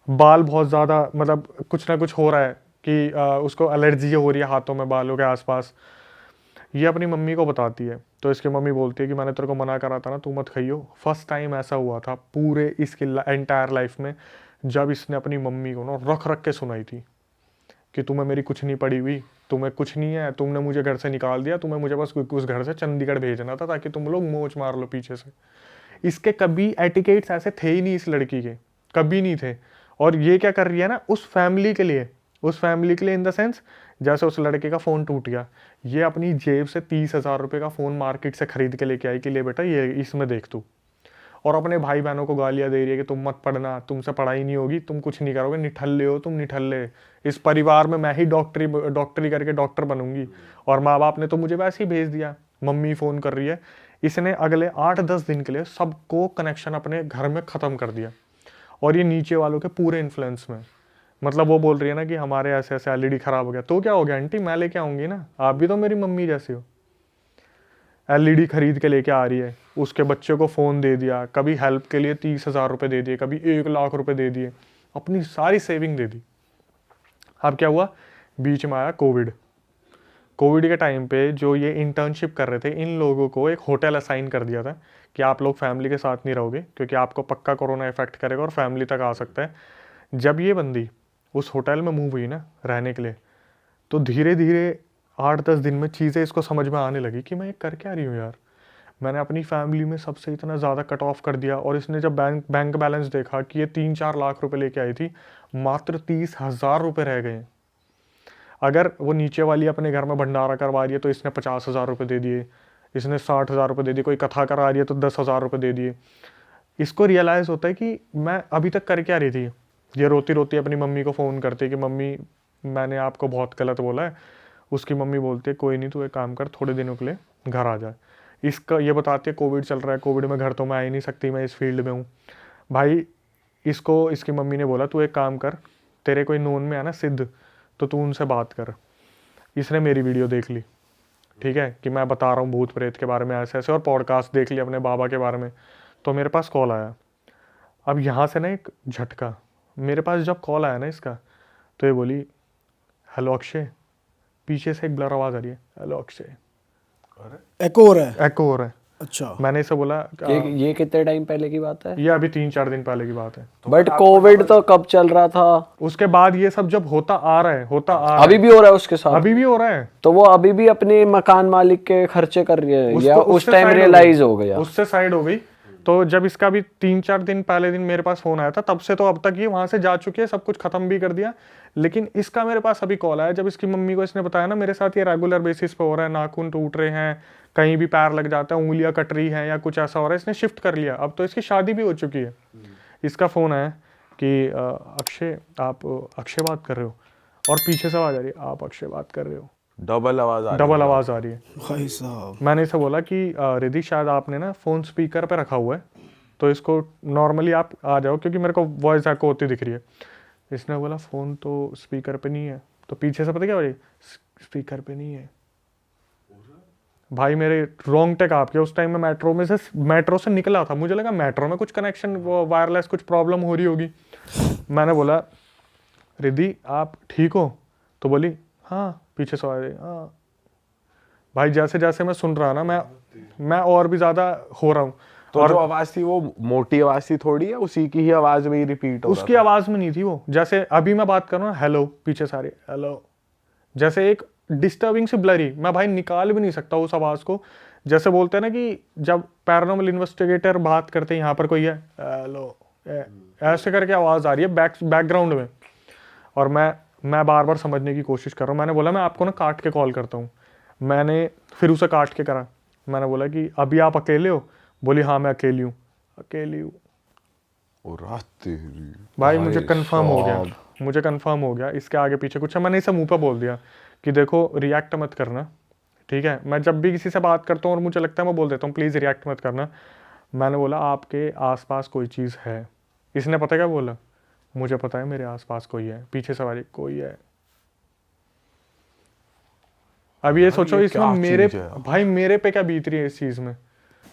बाल बहुत ज़्यादा, मतलब कुछ ना कुछ हो रहा है, कि उसको एलर्जी हो रही है हाथों में, बालों के आसपास, ये अपनी मम्मी को बताती है। तो इसकी मम्मी बोलती है कि मैंने तेरे को मना करा था ना, तू मत खाइयो। फर्स्ट टाइम ऐसा हुआ था पूरे इसकी एंटायर लाइफ में जब इसने अपनी मम्मी को ना रख रख के सुनाई थी कि तुम्हें मेरी कुछ नहीं पड़ी हुई, तुम्हें कुछ नहीं है, तुमने मुझे घर से निकाल दिया, तुम्हें मुझे बस उस घर से चंडीगढ़ भेजना था ताकि तुम लोग मोच मार लो पीछे से। इसके कभी एटिकेट्स ऐसे थे ही नहीं इस लड़की के, कभी नहीं थे। और ये क्या कर रही है ना उस फैमिली के लिए, उस फैमिली के लिए इन द सेंस जैसे उस लड़के का फ़ोन टूट गया, ये अपनी जेब से 30,000 रुपये का फ़ोन मार्केट से ख़रीद के लेके आई कि ले बेटा ये इसमें देख तू। और अपने भाई बहनों को गालियाँ दे रही है कि तुम मत पढ़ना, तुमसे पढ़ाई नहीं होगी, तुम कुछ नहीं करोगे, निठल्ले हो तुम, निठल्ले, इस परिवार में मैं ही डॉक्टरी करके डॉक्टर बनूंगी, और माँ बाप ने तो मुझे वैसे ही भेज दिया। मम्मी फ़ोन कर रही है। इसने अगले 8-10 दिन के लिए सबको कनेक्शन अपने घर में ख़त्म कर दिया, और ये नीचे वालों के पूरे इन्फ्लुएंस में। मतलब वो बोल रही है ना कि हमारे ऐसे ऐसे एलईडी ख़राब हो गया, तो क्या हो गया आंटी, मैं लेके आऊँगी ना, आप भी तो मेरी मम्मी जैसे हो। एलईडी खरीद के लेके आ रही है, उसके बच्चे को फ़ोन दे दिया, कभी हेल्प के लिए 30,000 रुपये दे दिए, कभी 1 लाख रुपए दे दिए, अपनी सारी सेविंग दे दी। अब क्या हुआ, बीच में आया कोविड। कोविड के टाइम पे जो ये इंटर्नशिप कर रहे थे, इन लोगों को एक होटल असाइन कर दिया था कि आप लोग फैमिली के साथ नहीं रहोगे क्योंकि आपको पक्का कोरोना इफेक्ट करेगा और फैमिली तक आ सकता है। जब ये बंदी उस होटल में मूव हुई ना रहने के लिए, तो धीरे धीरे 8-10 दिन में चीज़ें इसको समझ में आने लगी कि मैं ये कर क्या रही हूँ यार, मैंने अपनी फैमिली में सबसे इतना ज़्यादा कट ऑफ कर दिया। और इसने जब बैंक बैलेंस देखा कि ये 3-4 लाख रुपए लेके आई थी, मात्र 30,000 रुपये रह गए। अगर वो नीचे वाली अपने घर में भंडारा करवा रही है तो इसने 50,000 रुपये दे दिए, इसने 60,000 रुपये दे दिए, कोई कथा करा रही है तो 10,000 रुपये दे दिए। इसको रियलाइज़ होता है कि मैं अभी तक कर क्या रही थी। ये रोती रोती अपनी मम्मी को फ़ोन करती है कि मम्मी मैंने आपको बहुत गलत बोला है। उसकी मम्मी बोलती है कोई नहीं, तू एक काम कर, थोड़े दिनों के लिए घर आ जाए। इसका ये बताती है कोविड चल रहा है, कोविड में घर तो मैं आ ही नहीं सकती, मैं इस फील्ड में हूँ। भाई इसको इसकी मम्मी ने बोला तू एक काम कर, तेरे कोई नोन में है ना सिद्ध, तो तू उनसे बात कर। इसने मेरी वीडियो देख ली, ठीक है, कि मैं बता रहा हूँ भूत प्रेत के बारे में ऐसे ऐसे, और पॉडकास्ट देख लिया अपने बाबा के बारे में। तो मेरे पास कॉल आया। अब यहाँ से ना एक झटका, मेरे पास जब कॉल आया ना इसका, तो ये बोली हेलो अक्षय, पीछे से एक ब्लर आवाज़ आ रही है, हेलो अक्षय, एको हो रहा है। एको हो रहा है। अच्छा, मैंने इसे बोला ये कितने टाइम पहले की बात है? ये अभी 3-4 दिन पहले की बात है। बट कोविड तो कब चल रहा था? उसके बाद ये सब जब होता आ रहा है, अभी भी हो रहा है उसके साथ? अभी भी हो रहा है। तो वो अभी भी अपने मकान मालिक के खर्चे कर रही है या उस उससे टाइम side रियलाइज हो गया? उससे साइड हो गई। तो जब इसका भी 3-4 दिन पहले दिन मेरे पास फोन आया था, तब से तो अब तक ये वहां से जा चुकी है, सब कुछ खत्म भी कर दिया। लेकिन इसका मेरे पास अभी कॉल आया जब इसकी मम्मी को इसने बताया ना मेरे साथ ये रेगुलर बेसिस पे हो रहा है, नाखून टूट रहे हैं, कहीं भी पैर लग जाता है, उंगलियां कट रही हैं या कुछ ऐसा हो रहा है। इसने शिफ्ट कर लिया, अब तो इसकी शादी भी हो चुकी है। इसका फोन आया कि अक्षय आप अक्षय बात कर रहे हो, और पीछे से आवाज आ रही है आप अक्षय बात कर रहे हो, डबल आवाज आ रही है। भाई साहब। मैंने इसे बोला कि रिद्धि शायद आपने ना फ़ोन स्पीकर पे रखा हुआ है, तो इसको नॉर्मली आप आ जाओ क्योंकि मेरे को वॉइस एको होती दिख रही है। इसने बोला फ़ोन तो स्पीकर पे नहीं है। तो पीछे से पता क्या भाई, स्पीकर पे नहीं है। भाई मेरे रोंगटे काँप के, उस टाइम में मेट्रो से निकला था, मुझे लगा मेट्रो में कुछ कनेक्शन वायरलेस कुछ प्रॉब्लम हो रही होगी। मैंने बोला रिद्धि आप ठीक हो? तो बोली हाँ। पीछे से आ रही हाँ। भाई जैसे जैसे मैं सुन रहा ना मैं और भी ज़्यादा हो रहा हूँ। तो और जो आवाज थी वो मोटी आवाज थी थोड़ी, या उसी की ही आवाज में ही रिपीट हो रहा था? उसकी आवाज में नहीं थी वो, जैसे अभी मैं बात कर रहा हूँ हेलो, पीछे सारे हेलो, जैसे एक डिस्टर्बिंग सी ब्लरी, मैं भाई निकाल भी नहीं सकता उस आवाज को। जैसे बोलते हैं ना कि जब पैरानॉर्मल इन्वेस्टिगेटर बात करते हैं यहाँ पर कोई है हेलो, ऐसे करके आवाज आ रही है बैकग्राउंड में, और मैं बार बार समझने की कोशिश कर रहा हूँ। मैंने बोला मैं आपको ना काट के कॉल करता हूँ। मैंने फिर उसे काट के करा। मैंने बोला कि अभी आप अकेले हो? बोली हाँ मैं अकेली हूँ। अकेली हूँ भाई, मुझे कंफर्म हो गया इसके आगे पीछे कुछ है। मैंने इसे मुंह पे बोल दिया कि देखो रिएक्ट मत करना, ठीक है। मैं जब भी किसी से बात करता हूँ और मुझे लगता है मैं बोल देता हूँ प्लीज़ रिएक्ट मत करना। मैंने बोला आपके आसपास कोई चीज़ है। इसने पता क्या बोला, मुझे पता है मेरे आसपास कोई है, पीछे सवारी कोई है। अब ये सोचो इसमें मेरे पे क्या बीत रही है इस चीज़ में।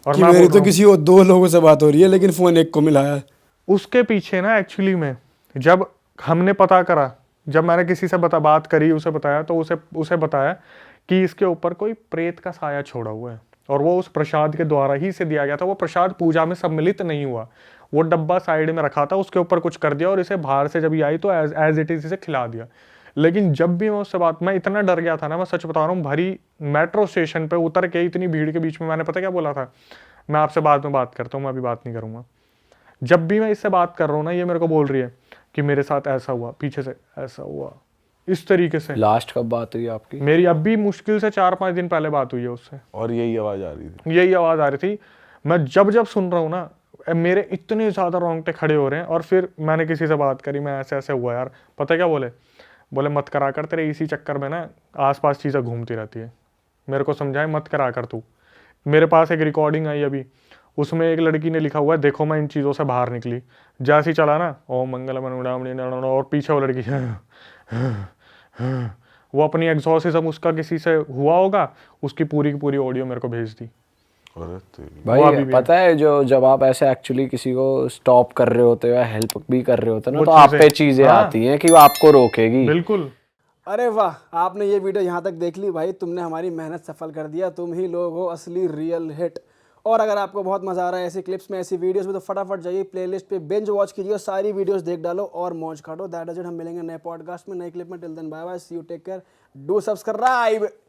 और मैं मेरी तो किसी और 2 लोगों से बात हो रही है लेकिन फोन एक को मिला है। उसके पीछे ना एक्चुअली में जब हमने पता करा जब मैंने किसी से बात करी, उसे बताया, तो उसे बताया कि इसके ऊपर कोई प्रेत का साया छोड़ा हुआ है और वो उस प्रसाद के द्वारा ही से दिया गया था। वो प्रसाद पूजा में सम्मिलित नहीं हुआ, वो डब्बा साइड में रखा था, उसके ऊपर कुछ कर दिया और इसे बाहर से जब ये आई तो एज इट इज इसे खिला दिया। लेकिन जब भी मैं उससे बात, मैं इतना डर गया था ना, मैं सच बता रहा हूँ, भरी मेट्रो स्टेशन पे उतर के इतनी भीड़ के बीच में मैंने पता क्या बोला था, मैं आपसे बाद में बात करता हूँ, मैं अभी बात नहीं करूँगा। जब भी मैं इससे बात कर रहा हूँ ना, ये मेरे को बोल रही है कि मेरे साथ ऐसा हुआ, पीछे से ऐसा हुआ, इस तरीके से। लास्ट कब बात हुई आपकी? मेरी अभी मुश्किल से 4-5 दिन पहले बात हुई है उससे, और यही आवाज आ रही थी, यही आवाज़ आ रही थी। मैं जब सुन रहा हूँ ना, मेरे इतने ज़्यादा रोंगटे खड़े हो रहे हैं। और फिर मैंने किसी से बात करी, मैं ऐसे हुआ यार, पता क्या बोले मत करा कर, तेरे इसी चक्कर में ना आसपास चीज़ें घूमती रहती है। मेरे को समझाए मत करा कर तू। मेरे पास एक रिकॉर्डिंग आई अभी, उसमें एक लड़की ने लिखा हुआ है, देखो मैं इन चीज़ों से बाहर निकली, जैसे ही चला ना ओम मंगलम और पीछे वो लड़की वो अपनी एग्जॉर्सिज्म उसका किसी से हुआ होगा, उसकी पूरी की पूरी ऑडियो मेरे को भेज दी। अरे तेरी। भाई पता है, जो जब आप ऐसे एक्चुअली किसी को स्टॉप कर रहे होते हो या हेल्प भी कर रहे होते हो ना, वो तो आप पे चीज़ें, चीजें हाँ। आती हैं कि वो आपको रोकेगी। बिल्कुल। अरे वाह, आपने ये वीडियो यहाँ तक देख ली भाई, तुमने हमारी मेहनत सफल कर दिया। तुम ही लोग हो असली रियल हिट। और अगर आपको बहुत मजा आ रहा है ऐसी क्लिप्स में, ऐसी वीडियोस में, तो फटाफट जाइए प्लेलिस्ट पे बिंज वॉच कीजिए और सारी वीडियोस देख डालो और मौज काटो। That is it. हम मिलेंगे नए पॉडकास्ट में, नए क्लिप में। Till then bye bye, see you, take care, do subscribe.